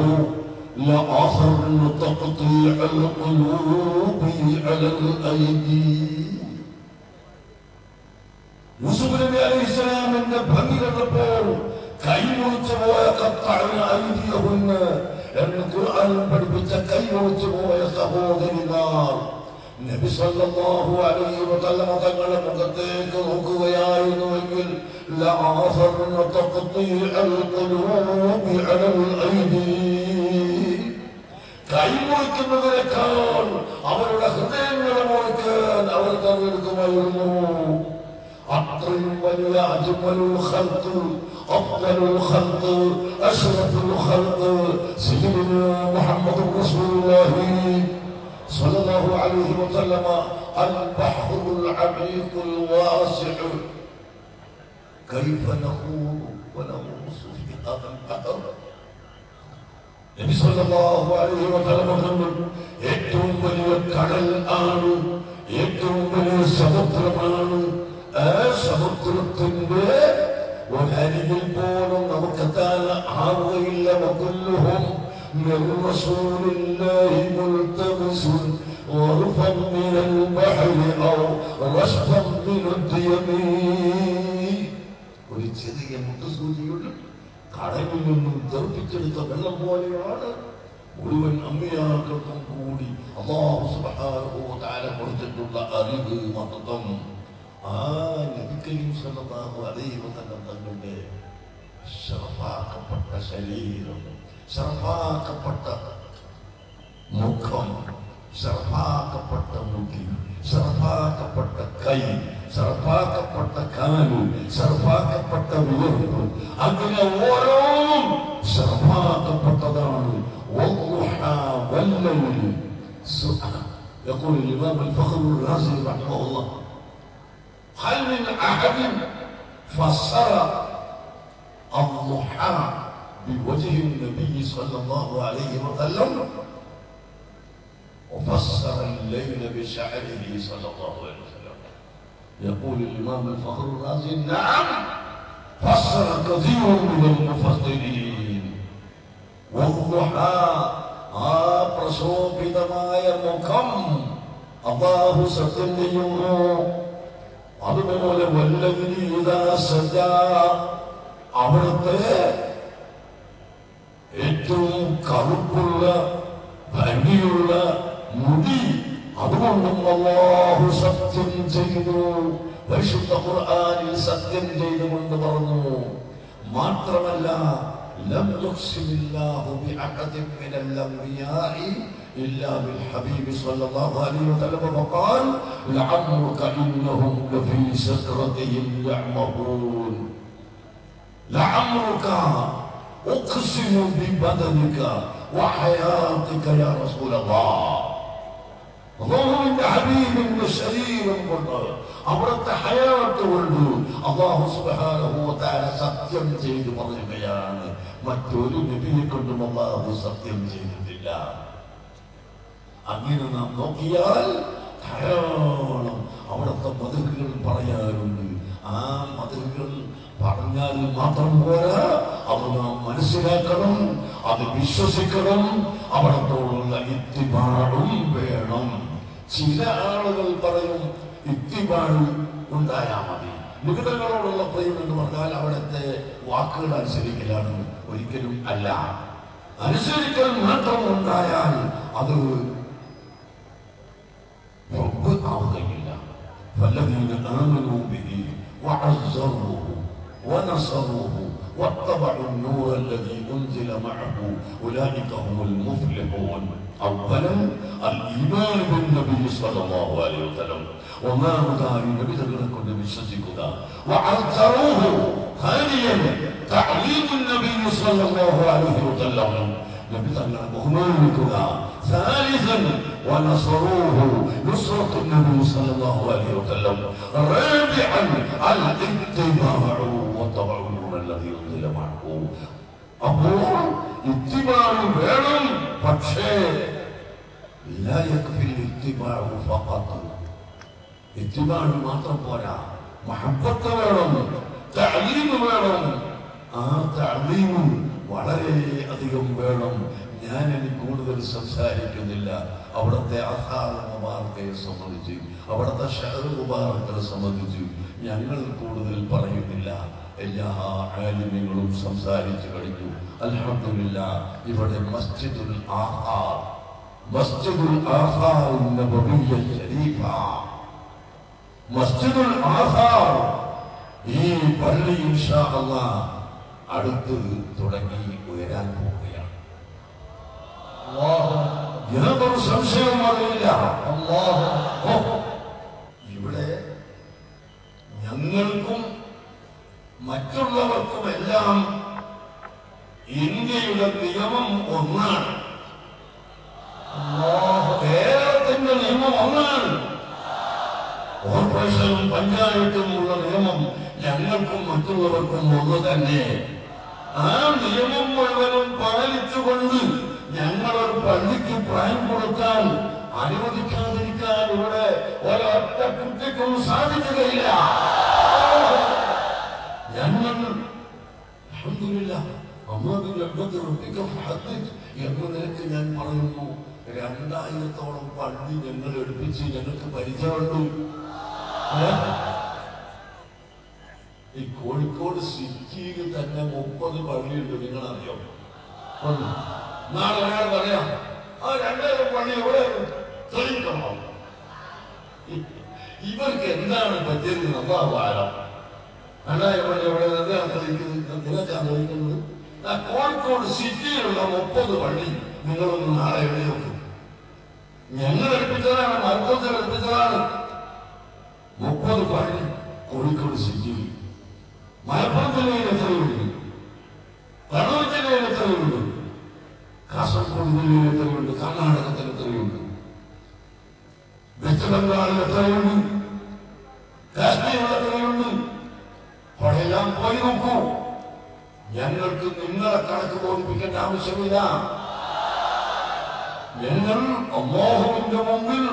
لآثرن تقطيع القلوب على الأيدي. യൂസുഫ് നബി അലൈഹിസ്സലാമിന്റെ ഭംഗി കണ്ടപ്പോൾ കൈമുറിച്ചു പോയ ഖത്തഅന ഐദിയഹുന്ന എന്ന് ഖുർആൻ പഠിപ്പിച്ച കൈമുറിച്ചു പോയ സഹോദരിമാർ നബി സല്ലല്ലാഹു അലൈഹി വസല്ലം തങ്ങളുടെ മുഖത്തേക്ക് നോക്കുകയായിരുന്നുവെങ്കിൽ ലആസർന തഖ്തീഅൽ ഖുലൂബി അലൽ ഐദി. കൈമുറിക്കുന്നതിനേക്കാൾ അവരുടെ ഹൃദയങ്ങളെ മുറിക്കാൻ അവർ തെരഞ്ഞെടുക്കുമായിരുന്നു. അത്രയും വലിയ അജ്മലുൽ ഖൽഖ് അഫ്ദലുൽ ഖൽഖ് അഷ്റഫുൽ ഖൽഖ് സയ്യിദുനാ മുഹമ്മദുർ റസൂലുള്ളാഹി صلى الله عليه وسلم البحر العميق الواسع كيف نخوض ونغوص في هذا البحر. നബി സല്ലല്ലാഹു അലൈഹി വസല്ലം പറഞ്ഞു ഏറ്റവും വലിയ കടൽ ആണ്, ഏറ്റവും വലിയ സമുദ്രമാണ്. ആ സമുദ്രത്തിന്റെ ഒരരികിൽ പോലും നമുക്കെത്താൻ ആവുകയില്ല. വകുല്ലുഹും من رسول الله ملتمس غرفا من البحر أو رشفا من الديم. ഒരു ചെറിയ മുട്ടുസൂചിയുള്ള കടലിൽ നിന്നും തെറിപ്പിച്ചെടുത്ത വെള്ളം പോലെയാണ് മുഴുവൻ അമ്പിയാക്കൾക്കും കൂടി അല്ലാഹു സുബ്ഹാനഹു വ തആല കൊടുത്തിട്ടുള്ള അറിവ് മഹത്വം. ആ നബി കരീം സല്ലല്ലാഹു അലൈഹി വസല്ലം തങ്ങളുടെ ശറഫാക്കപ്പെട്ട ശരീരം, ശറഫാക്കപ്പെട്ട മുഖം, ശറഫാക്കപ്പെട്ട മുടി, ശറഫാക്കപ്പെട്ട കൈ, ശറഫാക്കപ്പെട്ട കാല്, ശറഫാക്കപ്പെട്ട വിയർപ്പ്, അങ്ങനെ ഓരോന്നും ശറഫാക്കപ്പെട്ടതാണ്. يقول الإمام الفخر الرازي رحمه الله هل من أحد فسر الضحى بوجه النبي صلى الله عليه وسلم وفسر الليل بشعره صلى الله عليه وسلم؟ يقول الإمام الفخر الرازي نعم فسر كثير من المفسرين. والضحى പ്രശോഭിതമായ മുഖം അല്ലാഹു സത്യം ചെയ്യുന്നു. അതുപോലെ വല്ലൈലി ഇദാ സജാ അവിടുത്തെ ഏറ്റവും കറുപ്പുള്ള ഭംഗിയുള്ള മുടി അതുകൊണ്ടും അല്ലാഹു സത്യം ചെയ്തു. പരിശുദ്ധ ഖുർആനിൽ സത്യം ചെയ്തുകൊണ്ട് പറഞ്ഞു. മാത്രമല്ല ലം യുഖ്സിമില്ലാഹു ബിഅഹദിൻ മിനൽ അംബിയാഇ ഇല്ലാ ബിൽ ഹബീബി സ്വല്ലല്ലാഹു അലൈഹി വസല്ലം വഖാൽ ലഅംറുക ഇന്നഹും ലഫീ സക്റതിഹിം യഅമഹൂൻ. ലഅംറുക ഉഖ്സിമു ബിബദനിക വഹയാതിക യാ റസൂലല്ലാഹ്. അല്ലാഹുവിന്റെ ഹബീബിന്റെ ശരീരം കൊണ്ട് അവിടുത്തെ ഹയാത്ത് കൊണ്ട് അല്ലാഹു സുബ്ഹാനഹു വ തആല സത്യം ചെയ്തു പറയുകയാണ്. മറ്റൊരു നബിയെ കൊണ്ടും അല്ലാഹു സത്യം ചെയ്തിട്ടില്ല. അങ്ങനെ നാം നോക്കിയാൽ ധാരാളം അവിടുത്തെ മദ്ഹുകൾ പറയാറുണ്ട്. ആ മദ്ഹുകൾ പറഞ്ഞാൽ മാത്രം പോരാ, അത് നാം മനസ്സിലാക്കണം, അത് വിശ്വസിക്കണം, അവിടത്തോടുള്ള ഇത്തിബാഉം വേണം. ചില ആളുകൾ പറയും ഇത്തിബാഉ ഉണ്ടായാൽ മതി, നിബിധകളോടുള്ള പ്രേമം എന്ന് പറഞ്ഞാൽ അവിടുത്തെ വാക്കുകൾ അനുസരിക്കലാണ്. ഒരിക്കലും അല്ല. അനുസരിക്കൽ മാത്രം ഉണ്ടായാൽ അത് റബ്ബ് ആവുകയില്ല. ഫല്ലദീന ആമനൂ ബിഹി വഅസ്സറൂഹു ونصروه واتبعوا النور الذي أنزل معه أولئك هم المفلحون. أولا الإيمان بالنبي صلى الله عليه وسلم وما مدار النبي تقول بشجكك وعذروه. ثانيا تعليم النبي صلى الله عليه وسلم نبي تقول. ثالثا ونصروه نصرة النبي صلى الله عليه وسلم. رابعا الاتباع واتبعوا النور الذي أنزل معه. അപ്പോൾ ഇത്തിബാഉ വേണം, പക്ഷേ لا يكفي الاتباع فقط. ഇത്തിബാഉ മാത്രം പോരാ, മഹബ്ബത്ത് വേണം, തഅലീം വേണം. ആ തഅലീം വളരെ അധികം വേണം. ഞാൻ ഇനി കൂടുതൽ സംസാരിക്കുന്നില്ല. അവിടുത്തെ അസാദ് മുബാറക്കയെ സംബന്ധിച്ച്, അവിടുത്തെ ഷഹർ മുബാറക്കയെ സംബന്ധിച്ച് ഞങ്ങൾ കൂടുതൽ പറയുന്നില്ല. എല്ലാ ആലിമീങ്ങളും സംസാരിച്ചു കഴിഞ്ഞു. അൽഹംദുലില്ലാഹ്. ഇവിടെ മസ്ജിദുൽ ആഹാർ നബവിയ്യ ശരീഫ, മസ്ജിദുൽ ആഹാർ, ഈ പള്ളി ഇൻഷാ അല്ലാഹ് അടുത്ത് തുടങ്ങി ഉയരാൻ പോവുകയാണ്. യാതൊരു സംശയവും അറിയില്ല. ഇവിടെ ഞങ്ങൾക്കും മറ്റുള്ളവർക്കുമെല്ലാം ഇന്ത്യയുടെ നിയമം ഒന്നാണ്, കേരളത്തിന്റെ നിയമം ഒന്നാണ്. കോർപ്പറേഷനും പഞ്ചായത്തും ഉള്ള നിയമം ഞങ്ങൾക്കും മറ്റുള്ളവർക്കും ഒന്ന് തന്നെ. ആ നിയമം മുഴുവനും പാലിച്ചുകൊണ്ട് ഞങ്ങളൊരു പള്ളിക്ക് പ്രായം കൊടുത്താൽ അനുവദിക്കാതിരിക്കാൻ ഇവിടെ ഒരൊറ്റ കുട്ടിക്കും സാധിക്കുകയില്ല. ഞങ്ങൾ അൽഹംദുലില്ലാഹ് എന്ന നിലയ്ക്ക് ഞാൻ പറയുന്നു, 2000-ഓളം പള്ളി ഞങ്ങൾ എടുപ്പിച്ച് ഞങ്ങൾക്ക് പരിചയമുണ്ട്. ഈ കോഴിക്കോട് സിറ്റിയിൽ തന്നെ 30 പള്ളിയുണ്ട്. നിങ്ങളറിയോ? നാളെ ഒരാൾ പറയാം ആ 2000 പള്ളി എവിടെ തെളിയിക്കണോ? ഇവർക്ക് എന്താണ് പറ്റിയത്? നമ്മളാവാലോ 2000 പള്ളി എവിടെ തെളിയിക്കുന്നത്? കോഴിക്കോട് സിറ്റിയിലുള്ള 30 പള്ളി നിങ്ങളൊന്ന് നാളെ എഴുതി നോക്കും. ഞങ്ങൾ എടുപ്പിച്ചതാണ്, മർക്കസ് എടുപ്പിച്ചതാണ്. 30 പള്ളി കോഴിക്കോട് സിറ്റിയിൽ. മലപ്പുറം ജില്ലയിൽ എത്രയുണ്ട്? കണ്ണൂർ ജില്ലയിൽ എത്രയുണ്ട്? കാസർഗോഡ് ജില്ലയിൽ എത്രയുണ്ട്? കർണാടകത്തിൽ എത്രയുണ്ട്? വെസ്റ്റ് ബംഗാളിൽ എത്രയുണ്ട്? കാശ്മീരിൽ എത്രയുണ്ട്? അവിടെയെല്ലാം പോയി നോക്കൂ. ഞങ്ങൾക്ക് നിങ്ങളെ കണക്ക് ബോധിപ്പിക്കേണ്ട ആവശ്യമില്ല. ഞങ്ങൾ അല്ലാഹുവിന്റെ മുമ്പിൽ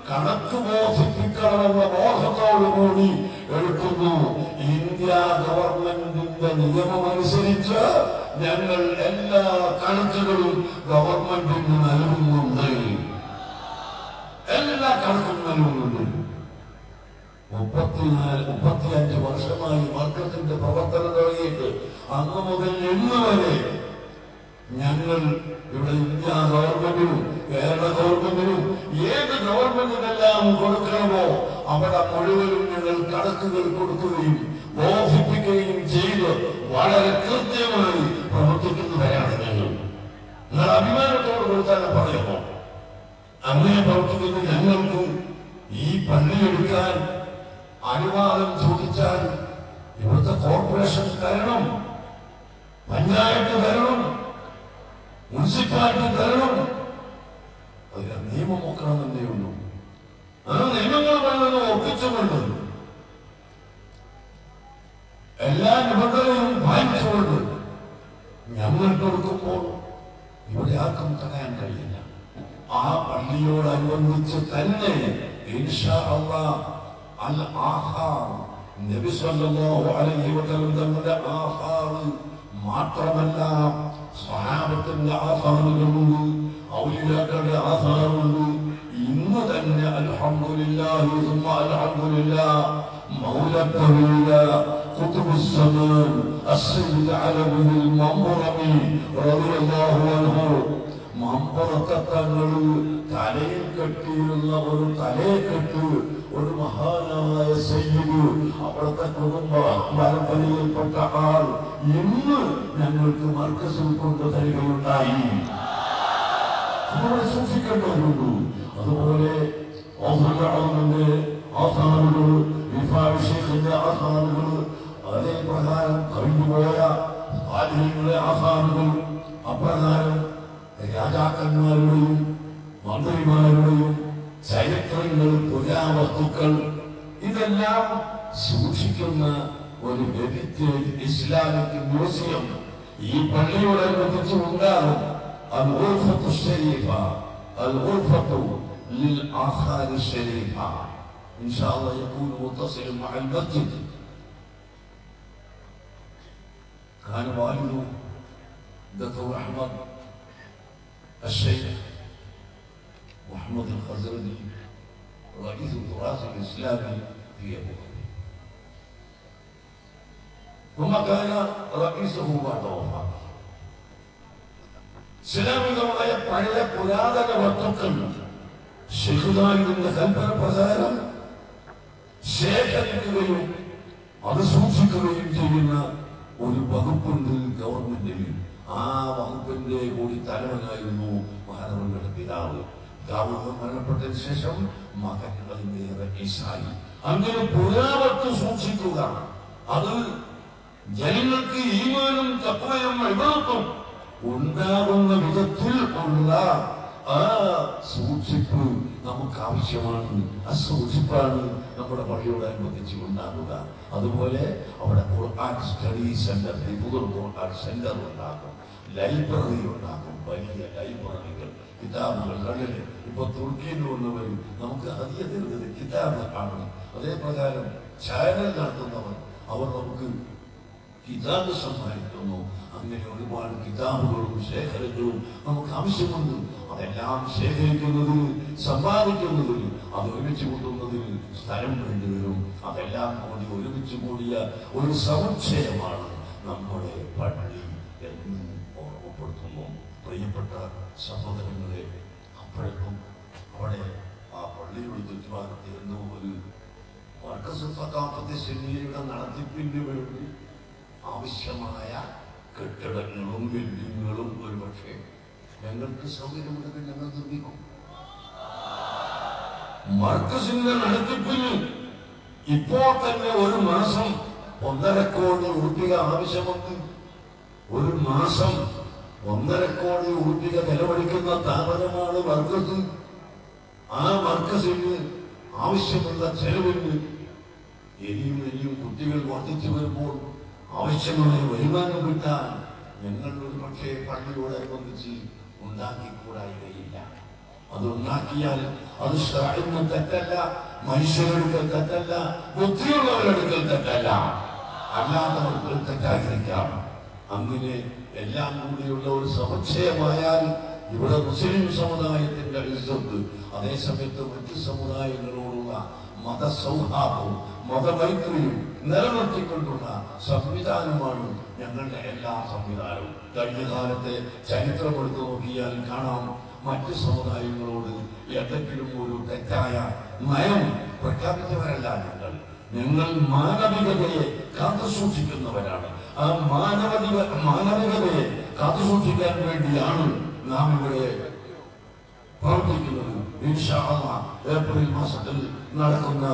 കണക്ക് ബോധിപ്പിക്കണമെന്ന ബോധത്തോടുകൂടി എടുക്കുന്നു. ഇന്ത്യ ഗവൺമെന്റിന്റെ നിയമമനുസരിച്ച് ഞങ്ങൾ എല്ലാ കണക്കുകളും ഗവൺമെന്റിന് നൽകുന്നുണ്ട്. എല്ലാ കണക്കും നൽകുന്നുണ്ട്. 34-35 വർഷമായി മർക്കസിന്റെ പ്രവർത്തനം തുടങ്ങിയിട്ട് അന്ന് മുതൽ ഇന്ന് വരെ ഞങ്ങൾ ഇവിടെ ഇന്ത്യ ഗവൺമെന്റിനും കേരള ഗവൺമെന്റിനും ഏത് ഗവൺമെന്റിനെല്ലാം കൊടുക്കണമോ അവിടെ മുഴുവനും ഞങ്ങൾ കണക്കുകൾ കൊടുക്കുകയും ബോധിപ്പിക്കുകയും ചെയ്ത് വളരെ കൃത്യമായി പ്രവർത്തിക്കുന്നവരാണ് ഞങ്ങൾ. നിങ്ങൾ അഭിമാനത്തോട് കൊടുത്താൽ പറയുമോ? അങ്ങനെ പ്രവർത്തിക്കുന്ന ഞങ്ങൾക്ക് ഈ പള്ളിയെടുക്കാൻ അനുവാദം ചോദിച്ചാൽ ഇവിടുത്തെ കോർപ്പറേഷൻ തരണം, പഞ്ചായത്ത് തരണം, മുനിസിപ്പാലിറ്റി തരണം. അതിന് നിയമം നോക്കണമെന്നേ ഉള്ളൂ. ആ നിയമങ്ങൾ വേണമെന്ന് ഒപ്പിച്ചുകൊണ്ട് എല്ലാ നിബന്ധനയും പാലിച്ചുകൊണ്ട് ഞങ്ങൾ കൊടുക്കുമ്പോൾ ഇവിടെ ആർക്കും തടയാൻ കഴിയില്ല. ആ പള്ളിയോടനുബന്ധിച്ച് തന്നെ ഇൻഷാ അല്ലാഹ് അൽ ആഹാർ നബി സല്ലല്ലാഹു അലൈഹി വസല്ലം തങ്ങളുടെ ആഹാർ മാത്രമല്ല സ്വഹാബത്തിന്റെ ആഹാറുകളുണ്ട്, ഔലിയാക്കളുടെ ആഹാറുണ്ട്. ഇന്ന് തന്നെ അൽഹംദുലില്ലാഹി സുമ്മ അൽഹംദുലില്ലാഹ് മൗല തവീല ഖുതുബുസ് സമാൻ അസ്സയ്യിദ് അലവിൽ മംറമി റളിയല്ലാഹു അൻഹു മമ്പറത്തങ്ങൾ തലയിൽ കെട്ടിയിരുന്ന ഒരു തലയെക്കെട്ട് ഒരു മഹാനായ സയ്യിദ് അവിടുത്തെ കുടുംബ പരമ്പരയിൽപ്പെട്ട ആൾ ഇന്ന് ഞങ്ങൾക്ക് മർക്കസിൽ കൊണ്ടു തരികയുണ്ടായി. സൂക്ഷിക്കേണ്ടതുണ്ട്. അതുപോലെ ആസാറുകൾ, വിഫാവിഷയത്തിന്റെ ആസാറുകൾ, അതേ പ്രകാരം കഴിഞ്ഞുപോയ ആദ്യങ്ങളെ ആസാറുകൾ, അപ്രകാരം രാജാക്കന്മാരുടെയും മന്ത്രിമാരുടെയും ചരിത്രങ്ങൾ, പുരാവസ്തുക്കൾ ഇതെല്ലാം സൂക്ഷിക്കുന്ന ഒരു ഹെറിറ്റേജ് ഇസ്ലാമിക് മ്യൂസിയം ഈ പള്ളിയോടനുബന്ധിച്ച് ഉണ്ടാകും. الغرفة الشريفة، الغرفة للآثار الشريفة إن شاء الله يكون متصل مع المسجد. كان والده دكتور أحمد الشيخ محمد الخزرجي رئيس التراث الإسلامي في أبو ظبي، ثم كان رئيسه بعد وفاته. ഇസ്ലാമികമായ പഴയ പുരാതന വസ്തുക്കൾ ശൈഖുദാരിന്റെ കൽപ്പന പ്രകാരം ശേഖരിക്കുകയും അത് സൂക്ഷിക്കുകയും ചെയ്യുന്ന ഒരു വകുപ്പുണ്ട് ഗവൺമെന്റിൽ. ആ വകുപ്പിന്റെ കൂടി തലവനായിരുന്നു മഹാനവരുടെ പിതാവ്. പിതാവ് മരണപ്പെട്ടതിന് ശേഷം മകൻ അതിന്റെ റഈസായി. അങ്ങനെ പുരാവസ്തു സൂക്ഷിക്കുക, അത് ജനങ്ങൾക്ക് ഈമാനും തഖ്വയും ഇബാദത്തും ഉണ്ടാകുന്ന വിധത്തിൽ ഉള്ള ആ സൂക്ഷിപ്പ് നമുക്ക് ആവശ്യമാണ്. ആ സൂക്ഷിപ്പാണ് നമ്മുടെ പള്ളിയോടനുബന്ധിച്ച് ഉണ്ടാകുക. അതുപോലെ അവിടെ ഖുർആൻ സ്റ്റഡി സെന്റർ, ഖുർആൻ സെന്റർ ഉണ്ടാകും, ലൈബ്രറി ഉണ്ടാകും, വലിയ ലൈബ്രറികൾ, കിതാബുകൾ. കണ്ടില്ലേ, ഇപ്പൊ തുർക്കിയിൽ ഉള്ളവർ നമുക്ക് ഹദിയ തരുന്നത് കിതാബ് ആണ്. അതേപ്രകാരം ചാനൽ നടത്തുന്നവർ അവർ നമുക്ക് കിതാബ് സമ്മാനിക്കുന്നു. അങ്ങനെ ഒരുപാട് കിതാബുകളും ശേഖരങ്ങളും നമുക്ക് ആവശ്യമുണ്ട്. അതെല്ലാം ശേഖരിക്കുന്നതിന്, സമ്പാദിക്കുന്നതിന്, അത് ഒരുമിച്ച് കൂട്ടുന്നതിന് സ്ഥലം വേണ്ടിവരും. അതെല്ലാം കൂടി ഒരുമിച്ച് കൂടിയ ഒരു സമുച്ചയമാണ് നമ്മുടെ പള്ളി എന്ന് ഓർമ്മപ്പെടുത്തുന്നു. പ്രിയപ്പെട്ട സഹോദരങ്ങളെ, അപ്പോഴേക്കും അവിടെ ആ പള്ളിയുടെ ചുറ്റുപാടത്ത് എന്തോ ഒരു മർക്കസ് സഖാഫത്ത് സുന്നിയുടെ നടത്തിപ്പിന് വേണ്ടി ആവശ്യമായ കെട്ടിടങ്ങളും ബിൽഡിങ്ങുകളും ഒരുപക്ഷെ ഞങ്ങൾക്ക് സൗകര്യമുണ്ടെങ്കിൽ ഞങ്ങൾ നിർമ്മിക്കും. മർക്കസിന്റെ നടത്തിപ്പിന് ഇപ്പോൾ തന്നെ ഒരു മാസം 1.5 കോടി രൂപ ആവശ്യമുണ്ട്. ഒരു മാസം 1.5 കോടി രൂപ ചെലവഴിക്കുന്ന സ്ഥാപനമാണ് മർക്കസ്. ആ മർക്കസിന് ആവശ്യമുള്ള ചെലവിന് ഇനിയും കുട്ടികൾ വർദ്ധിച്ചു വരുമ്പോൾ ആവശ്യമായ വരുമാനം കിട്ടാൻ ഞങ്ങൾ ഒരു പക്ഷേ പള്ളിയോടനുബന്ധിച്ച് ഉണ്ടാക്കിക്കൂടായികയില്ല. അതുണ്ടാക്കിയാൽ അത് ശാരീരിക തെറ്റല്ല, മനുഷ്യരെടുക്കൽ തെറ്റല്ല, ബുദ്ധിയുള്ളവരെടുക്കൽ തെറ്റല്ല, അല്ലാത്തവർക്ക് തെറ്റായിരിക്കാം. അങ്ങനെ എല്ലാം കൂടിയുള്ള ഒരു സമുച്ചയമായാൽ ഇവിടെ മുസ്ലിം സമുദായത്തിന്റെ ഇസ്സത്ത്, അതേസമയത്ത് മറ്റ് സമുദായങ്ങളോടുള്ള മതസൗഹാർദ്ദവും മതമൈത്രിയും നിലനിർത്തിക്കൊണ്ടുള്ള സംവിധാനമാണ് ഞങ്ങളുടെ എല്ലാ സംവിധാനവും. കഴിഞ്ഞ കാലത്തെ ചരിത്രമെടുത്ത് നോക്കിയാൽ കാണാം, മറ്റ് സമുദായങ്ങളോട് എന്തെങ്കിലും ഒരു തെറ്റായ നയം പ്രഖ്യാപിച്ചവരല്ല ഞങ്ങൾ മാനവികതയെ കാത്തുസൂക്ഷിക്കുന്നവരാണ്. ആ മാനവികതയെ കാത്തുസൂക്ഷിക്കാൻ വേണ്ടിയാണ് നാം ഇവിടെ പ്രവർത്തിക്കുന്നത്. ഇൻഷാ അല്ലാഹ് ഏപ്രിൽ മാസത്തിൽ നടക്കുന്ന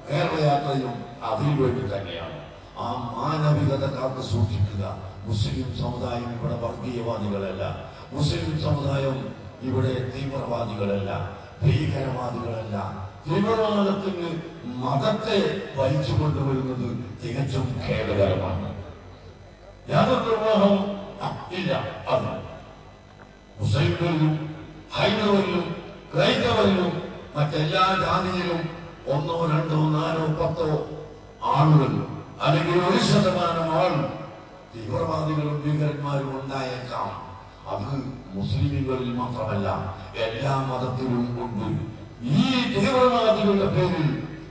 കേരളയാത്രയും അതിനു വേണ്ടി തന്നെയാണ്. ആ മാനവികത കാത്തു സൂക്ഷിക്കുക. മുസ്ലിം സമുദായം ഇവിടെ വർഗീയവാദികളല്ല, മുസ്ലിം സമുദായം ഇവിടെ തീവ്രവാദികളല്ല, ഭീകരവാദികളല്ല. തീവ്രവാദത്തിന് മതത്തെ വലിച്ചു കൊണ്ടുവരുന്നത് തികച്ചും ഖേദകരമാണ്. യാതൊരു നിർവാഹവും ഇല്ല. അത് മുസ്ലിംകളിലും ഹൈന്ദവരിലും ക്രൈസ്തവരിലും മറ്റെല്ലാ ജാതിയിലും 1, 2, 4, 10 ആളുകൾ അല്ലെങ്കിൽ 1% ആൾ തീവ്രവാദികളും ഭീകരന്മാരും ഉണ്ടായേക്കാം. അത് മുസ്ലിമുകളിൽ മാത്രമല്ല, എല്ലാ മതത്തിലും ഉണ്ട്. ഈ തീവ്രവാദികളുടെ പേരിൽ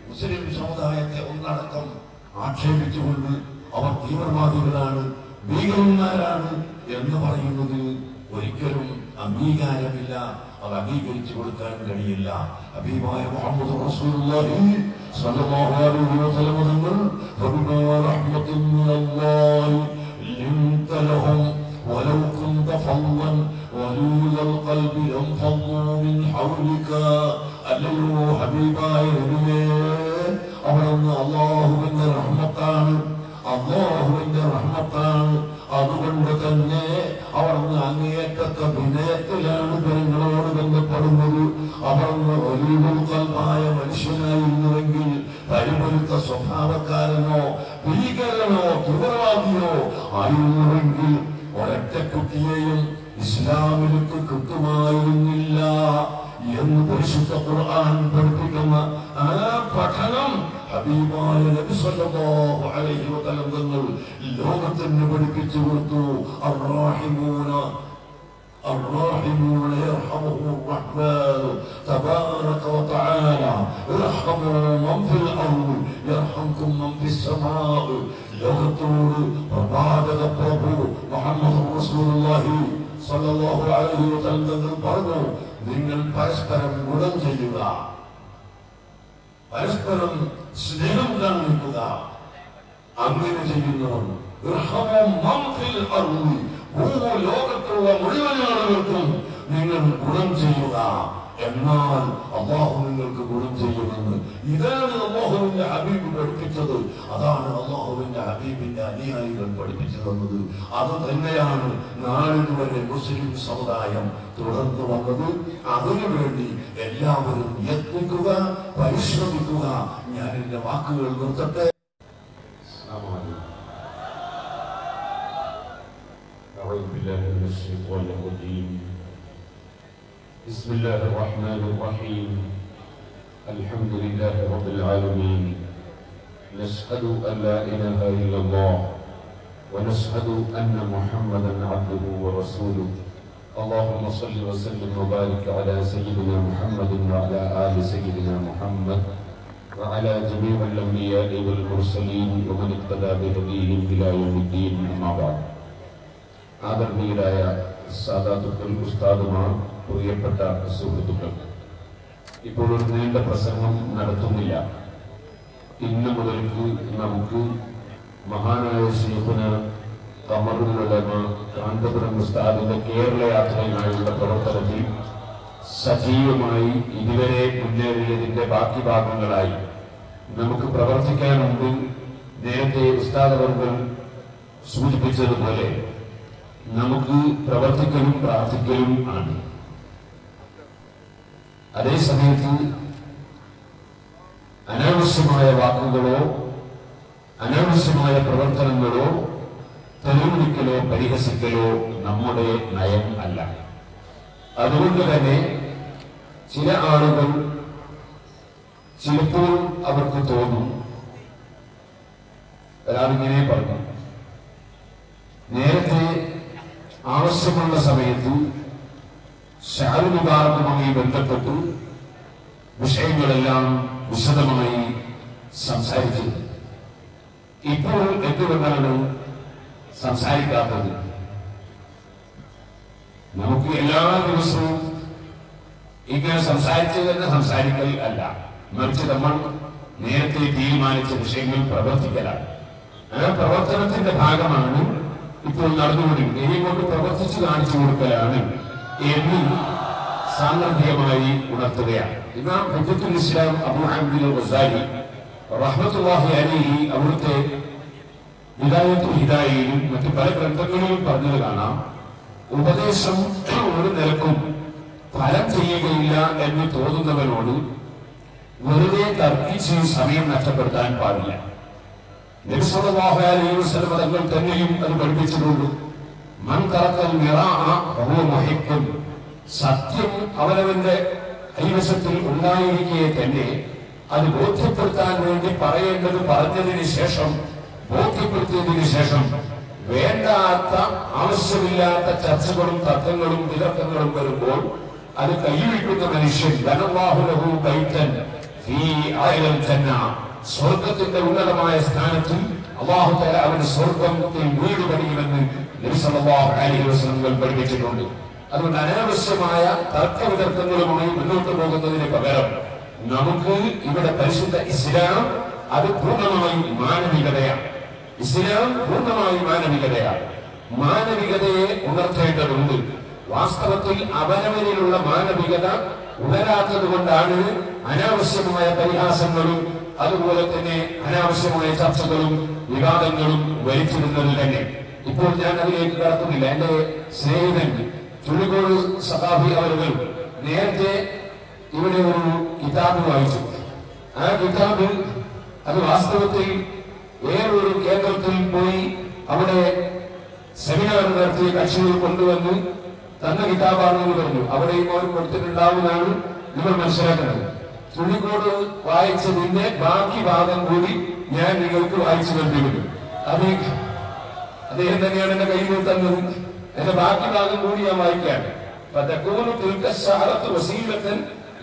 മുസ്ലിം സമുദായത്തെ ഒന്നടക്കം ആക്ഷേപിച്ചുകൊണ്ട് അവർ തീവ്രവാദികളാണ്, ഭീകരന്മാരാണ് എന്ന് പറയുന്നത് ഒരിക്കലും അംഗീകാരമില്ല. അത് അംഗീകരിച്ചു കൊടുക്കാൻ കഴിയില്ല. ഹബീബായ മുഹമ്മദ് റസൂലുള്ളാഹി സ്വല്ലല്ലാഹു അലൈഹി വസല്ലം തങ്ങൾ ഫബിമാ റഹ്മത്തിൻ മിനല്ലാഹി ലിൻത ലഹും വലൗ കുൻത ഫളൻ വലീദൽ ഖൽബി ലൻഫളൂ മിൻ ഹൗലിക. അല്ലയോ ഹബീബായ നബിയേ, അവിടുന്ന് അല്ലാഹുവിന്റെ റഹ്മത്താണ്, അല്ലാഹുവിന്റെ റഹ്മത്താണ്. അതുകൊണ്ട് തന്നെ അവിടുന്ന് അങ്ങേയറ്റത്തെ വിനയത്തിലാണ് ജനങ്ങളോട് ബന്ധപ്പെടുന്നത്. അവിടുന്ന് വലീദുൽ ഖൽബായ മനുഷ്യനായിരുന്നുവെങ്കിൽ, പരിപരുത്ത സ്വഭാവക്കാരനോ ഭീകരനോ തീവ്രവാദിയോ ആയിരുന്നുവെങ്കിൽ ഒരൊറ്റ കുട്ടിയെയും ഇസ്ലാമിലേക്ക് കിട്ടുമായിരുന്നില്ല എന്ന് പരിശുദ്ധ ഖുർആൻ പഠിപ്പിക്കുന്ന ആ പഠനം ഹബീബായ നബി സല്ലല്ലാഹു അലൈഹി വസല്ലം തങ്ങൾ ലോകത്തിന് പഠിപ്പിച്ചു കൊടുത്തു. الراحمون يرحمهم الرحمن تبارك وتعالى ارحموا من في الأرض يرحمكم من في السماء. ലോകത്തോട് പ്രവാചക പ്രഭു മുഹമ്മദ് റസൂലുള്ളാഹി സ്വല്ലല്ലാഹു അലൈഹി വസല്ലം തങ്ങൾ പറഞ്ഞു, നിങ്ങൾ പരസ്പരം ഗുണം ചെയ്യുക, പരസ്പരം സ്നേഹം കാണിക്കുക. അങ്ങനെ ചെയ്യുന്നവർ ഭൂലോകത്തുള്ള മുഴുവൻ ആളുകൾക്കും നിങ്ങൾ ഗുണം ചെയ്യുക, എന്നാൽ അള്ളാഹു നിങ്ങൾക്ക് ഗുണം ചെയ്യുമെന്ന്. ഇതാണ് അള്ളാഹുവിന്റെ ഹബീബ് പഠിപ്പിച്ചത്. അതാണ് അള്ളാഹുവിന്റെ ഹബീബിന്റെ അനുയായികൾ പഠിപ്പിച്ചു തന്നത്. അത് തന്നെയാണ് നാളിതുവരെ മുസ്ലിം സമുദായം തുടർന്നു വന്നത്. അതിനുവേണ്ടി എല്ലാവരും യത്നിക്കുക, പരിശ്രമിക്കുക. ഞാൻ എന്റെ വാക്കുകൾ നിർത്തട്ടെ. أعوذ بالله من الشيطان الرجيم. بسم الله الرحمن الرحيم. الحمد لله رب العالمين. نشهد أن لا إله إلا الله ونشهد أن محمدا عبده ورسوله. اللهم صل وسلم وبارك على سيدنا محمد وعلى آل سيدنا محمد وعلى جميع الأنبياء والمرسلين ومن اقتدى بهديهم إلى يوم الدين. أما بعد. ആദരണീയരായ സാദാത്തുക്കൾ, ഉസ്താദുമാർ, പ്രിയപ്പെട്ട സുഹൃത്തുക്കൾ, ഇപ്പോഴൊരു നീണ്ട പ്രസംഗം നടത്തുന്നില്ല. ഇന്നു മുതൽക്ക് നമുക്ക് മഹാനായ ശൈഖുന ഖമറുൽ ഉലമ കാന്തപുരം ഉസ്താദിന്റെ കേരള യാത്രയുമായുള്ള പ്രവർത്തനത്തിൽ സജീവമായി ഇതുവരെ മുന്നേറിയതിന്റെ ബാക്കി ഭാഗങ്ങളായി നമുക്ക് പ്രവർത്തിക്കാനുണ്ട്. നേരത്തെ ഉസ്താദ് അവർകൾ സൂചിപ്പിച്ചതുപോലെ നമുക്ക് പ്രവർത്തിക്കലും പ്രാർത്ഥിക്കലും ആണ്. അതേസമയത്ത് അനാവശ്യമായ വാക്കുകളോ അനാവശ്യമായ പ്രവർത്തനങ്ങളോ തെളിവിക്കലോ പരിഹസിക്കലോ നമ്മുടെ നയം അല്ല. അതുകൊണ്ട് തന്നെ ചില ആളുകൾ ചിലപ്പോൾ അവർക്ക് തോന്നും, ഒരാളിങ്ങനെ പറഞ്ഞു, നേരത്തെ ആവശ്യമുള്ള സമയത്ത് ശഅ്ബ് മുബാറക്കുമായി ബന്ധപ്പെട്ട് വിഷയങ്ങളെല്ലാം വിശദമായി സംസാരിച്ചു. ഇപ്പോൾ എന്തുകൊണ്ടാണ് സംസാരിക്കാത്തത്? നമുക്ക് എല്ലാ ദിവസവും ഇങ്ങനെ സംസാരിച്ചു തന്നെ സംസാരിക്കൽ അല്ല. മറിച്ച് നമ്മൾ നേരത്തെ തീരുമാനിച്ച വിഷയങ്ങൾ പ്രവർത്തിക്കലാണ്. ആ പ്രവർത്തനത്തിന്റെ ഭാഗമാണ് ഇപ്പോൾ നടന്നുകൊണ്ടിരിക്കുന്നത്. ഇനിയിങ്ങോട്ട് പ്രവർത്തിച്ചു കാണിച്ചു കൊടുക്കലാണ് എന്ന് സാന്ദർഭികമായി ഉണർത്തുകയാണ്. ഇമാം ഹുജ്ജത്തുൽ ഇസ്ലാം അബൂ ഹംദുൽ ഗസാലി റഹ്മത്തുള്ളാഹി അലൈഹി അവിടുത്തെ ഹിദായത്തുൽ ഹിദായയിലും മറ്റു പല ഗ്രന്ഥങ്ങളിലും പറഞ്ഞത് കാണാം, ഉപദേശം ഒരു നിലക്കും ഫലം ചെയ്യുകയില്ല എന്ന് തോന്നുന്നവനോട് വെറുതെ തർക്കിച്ച് സമയം നഷ്ടപ്പെടുത്താൻ പാടില്ല. നബി സല്ലല്ലാഹു അലൈഹി വസല്ലം തങ്ങൾ തന്നെയും അത് പഠിപ്പിച്ചിട്ടുണ്ട്. മൻ തറക്കൽ മിറാഅ ഫഹുവ മുഹിഖ്ഖുൻ. സത്യം അവനവന്റെ കൈവശത്തിൽ ഉണ്ടായിരിക്കെ തന്നെ അത് ബോധ്യപ്പെടുത്താൻ വേണ്ടി പറയേണ്ടത് പറഞ്ഞതിന് ശേഷം, ബോധ്യപ്പെടുത്തിയതിനു ശേഷം വേണ്ടാത്ത ആവശ്യമില്ലാത്ത ചർച്ചകളും തർക്കങ്ങളും വിതർക്കങ്ങളും വരുമ്പോൾ അത് കൈവയ്ക്കുന്ന മനുഷ്യൻ ധനല്ലാഹു ലഹു ബൈതൻ ഫീ അഅ്ലൽ ജന്ന, സ്വർഗത്തിന്റെ ഉന്നതമായ സ്ഥാനത്തിൽ അല്ലാഹു തആല അവന് സ്വർഗത്തിൽ വീട് പണിയുമെന്ന് നബി സല്ലല്ലാഹു അലൈഹി വസല്ലം പഠിപ്പിച്ചിട്ടുണ്ട്. അതുകൊണ്ട് അനാവശ്യമായ തർക്കവിതർക്കങ്ങളുമായി മുന്നോട്ട് പോകുന്നതിന് പകരം നമുക്ക് ഇവിടെ പരിശുദ്ധ ഇസ്ലാം അത് പൂർണ്ണമായി മാനവികതയാണ്. ഇസ്ലാം പൂർണ്ണമായി മാനവികതയാണ്. മാനവികതയെ ഉണർത്തേണ്ടതുണ്ട്. വാസ്തവത്തിൽ അവനവനിലുള്ള മാനവികത ഉണരാത്തത് കൊണ്ടാണ് അനാവശ്യമായ പരിഹാസങ്ങളും അതുപോലെ തന്നെ അനാവശ്യമായ ചർച്ചകളും വിവാദങ്ങളും വലിച്ചിടുന്നത് തന്നെ. ഇപ്പോൾ ഞാൻ അതിലേക്ക് കടക്കുന്നില്ല. എന്റെ സ്നേഹിതൻ ചുള്ളിക്കോട് സഖാഫി അവരുകൾ നേരത്തെ ഇവിടെ ഒരു കിതാബ് വായിച്ചു. ആ കിതാബ് അത് വാസ്തവത്തിൽ വേറൊരു കേന്ദ്രത്തിൽ പോയി അവിടെ സെമിനാർ നടത്തിയ കക്ഷികൾ കൊണ്ടുവന്ന് തന്ന കിതാബാണെന്ന് പറഞ്ഞു. അവിടെയും അവർ കൊടുത്തിട്ടുണ്ടാവുന്നതാണ് നിങ്ങൾ മനസ്സിലാക്കുന്നത്. ചുള്ളിക്കോട് വായിച്ചതിന്റെ ബാക്കി ഭാഗം കൂടി ഞാൻ നിങ്ങൾക്ക് വായിച്ചു കേൾപ്പിക്കുന്നു. അദ്ദേഹം തന്നെയാണ് എന്റെ കയ്യിൽ തന്നത്. എന്റെ ബാക്കി ഭാഗം കൂടി ഞാൻ വായിക്കാണ്. فتكون تلك السهرة وسيلة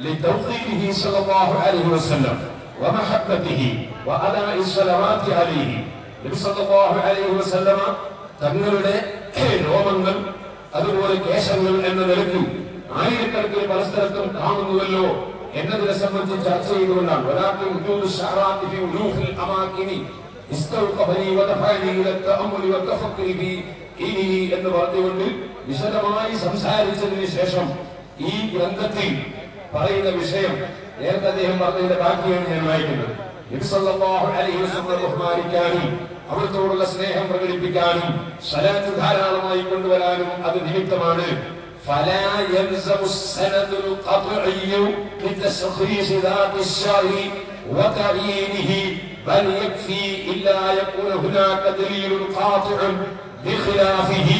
لتوقيره صلى الله عليه وسلم ومحبته وأداء الصلوات عليه. നബി സല്ലല്ലാഹു അലൈഹി വസല്ലമ തങ്ങളുടെ രോമങ്ങൾ അതുപോലെ കേശങ്ങൾ എന്ന നിലയ്ക്ക് ആയിരക്കണക്കിന് പല സ്ഥലത്തും കാണുന്നുവല്ലോ എന്നതിനെ സംബന്ധിച്ച് ചർച്ച ചെയ്തുകൊണ്ടാണ് എന്ന് പറഞ്ഞുകൊണ്ട് വിശദമായി സംസാരിച്ചതിന് ശേഷം ഈ ഗ്രന്ഥത്തിൽ പറയുന്ന വിഷയം നേരത്തെ അദ്ദേഹം പറഞ്ഞതിന്റെ ബാക്കിയാണ് ഞാൻ വായിക്കുന്നത്. നബി സല്ലല്ലാഹു അലൈഹി വസല്ലം ബഹുമാനിക്കാനും അവിടുത്തോടുള്ള സ്നേഹം പ്രകടിപ്പിക്കാനും സ്വലാത്ത് ധാരാളമായി കൊണ്ടുവരാനും അത് നിമിത്തമാണ്. فلا يلزم السند القطعي لتشخيص ذات الشرع وتعيينه بل يكفي إلا يكون هناك دليل قاطع بخلافه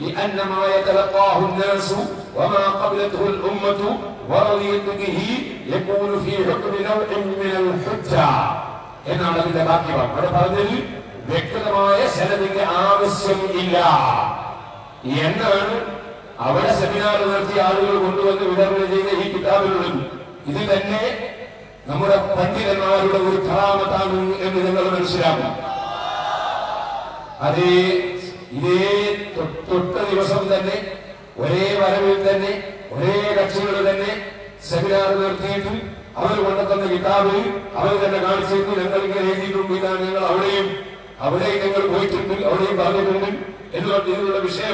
لأن ما يتلقاه الناس وما قبلته الأمة ورضيت به يكون في حكم نوع من الحجة. എന്നാണ് അതിന്റെ ബാക്കി അവിടെ പറഞ്ഞതിൽ വ്യക്തമായ സനദിന്റെ ആവശ്യം ഇല്ല എന്നാണ് അവിടെ സെമിനാർ നടത്തിയ ആളുകൾ കൊണ്ടുവന്ന് വിതരണം ചെയ്ത ഈ കിതാബിലുള്ളത്. ഇത് തന്നെ നമ്മുടെ പണ്ഡിതന്മാരുടെ ഒരു കറാമത്താണ് എന്ന് നിങ്ങൾ മനസ്സിലാക്കും. അതേ ഇതേ തൊട്ട ദിവസം തന്നെ ഒരേ വരവിൽ തന്നെ ഒരേ കക്ഷികൾ തന്നെ സെമിനാർ നടത്തിയിട്ട് അവർ കൊണ്ടെത്തുന്ന കിതാബിൽ അവർ തന്നെ കാണിച്ചിരുന്നു. ഞങ്ങൾ ഇങ്ങനെ എഴുതിയിട്ടുണ്ട്, ഇതാണ് ഞങ്ങൾ അവിടെയും ഞങ്ങൾ പോയിട്ടുണ്ട്, അവിടെയും പറഞ്ഞിട്ടുണ്ട് എന്നുള്ള ഇതിലുള്ള വിഷയം.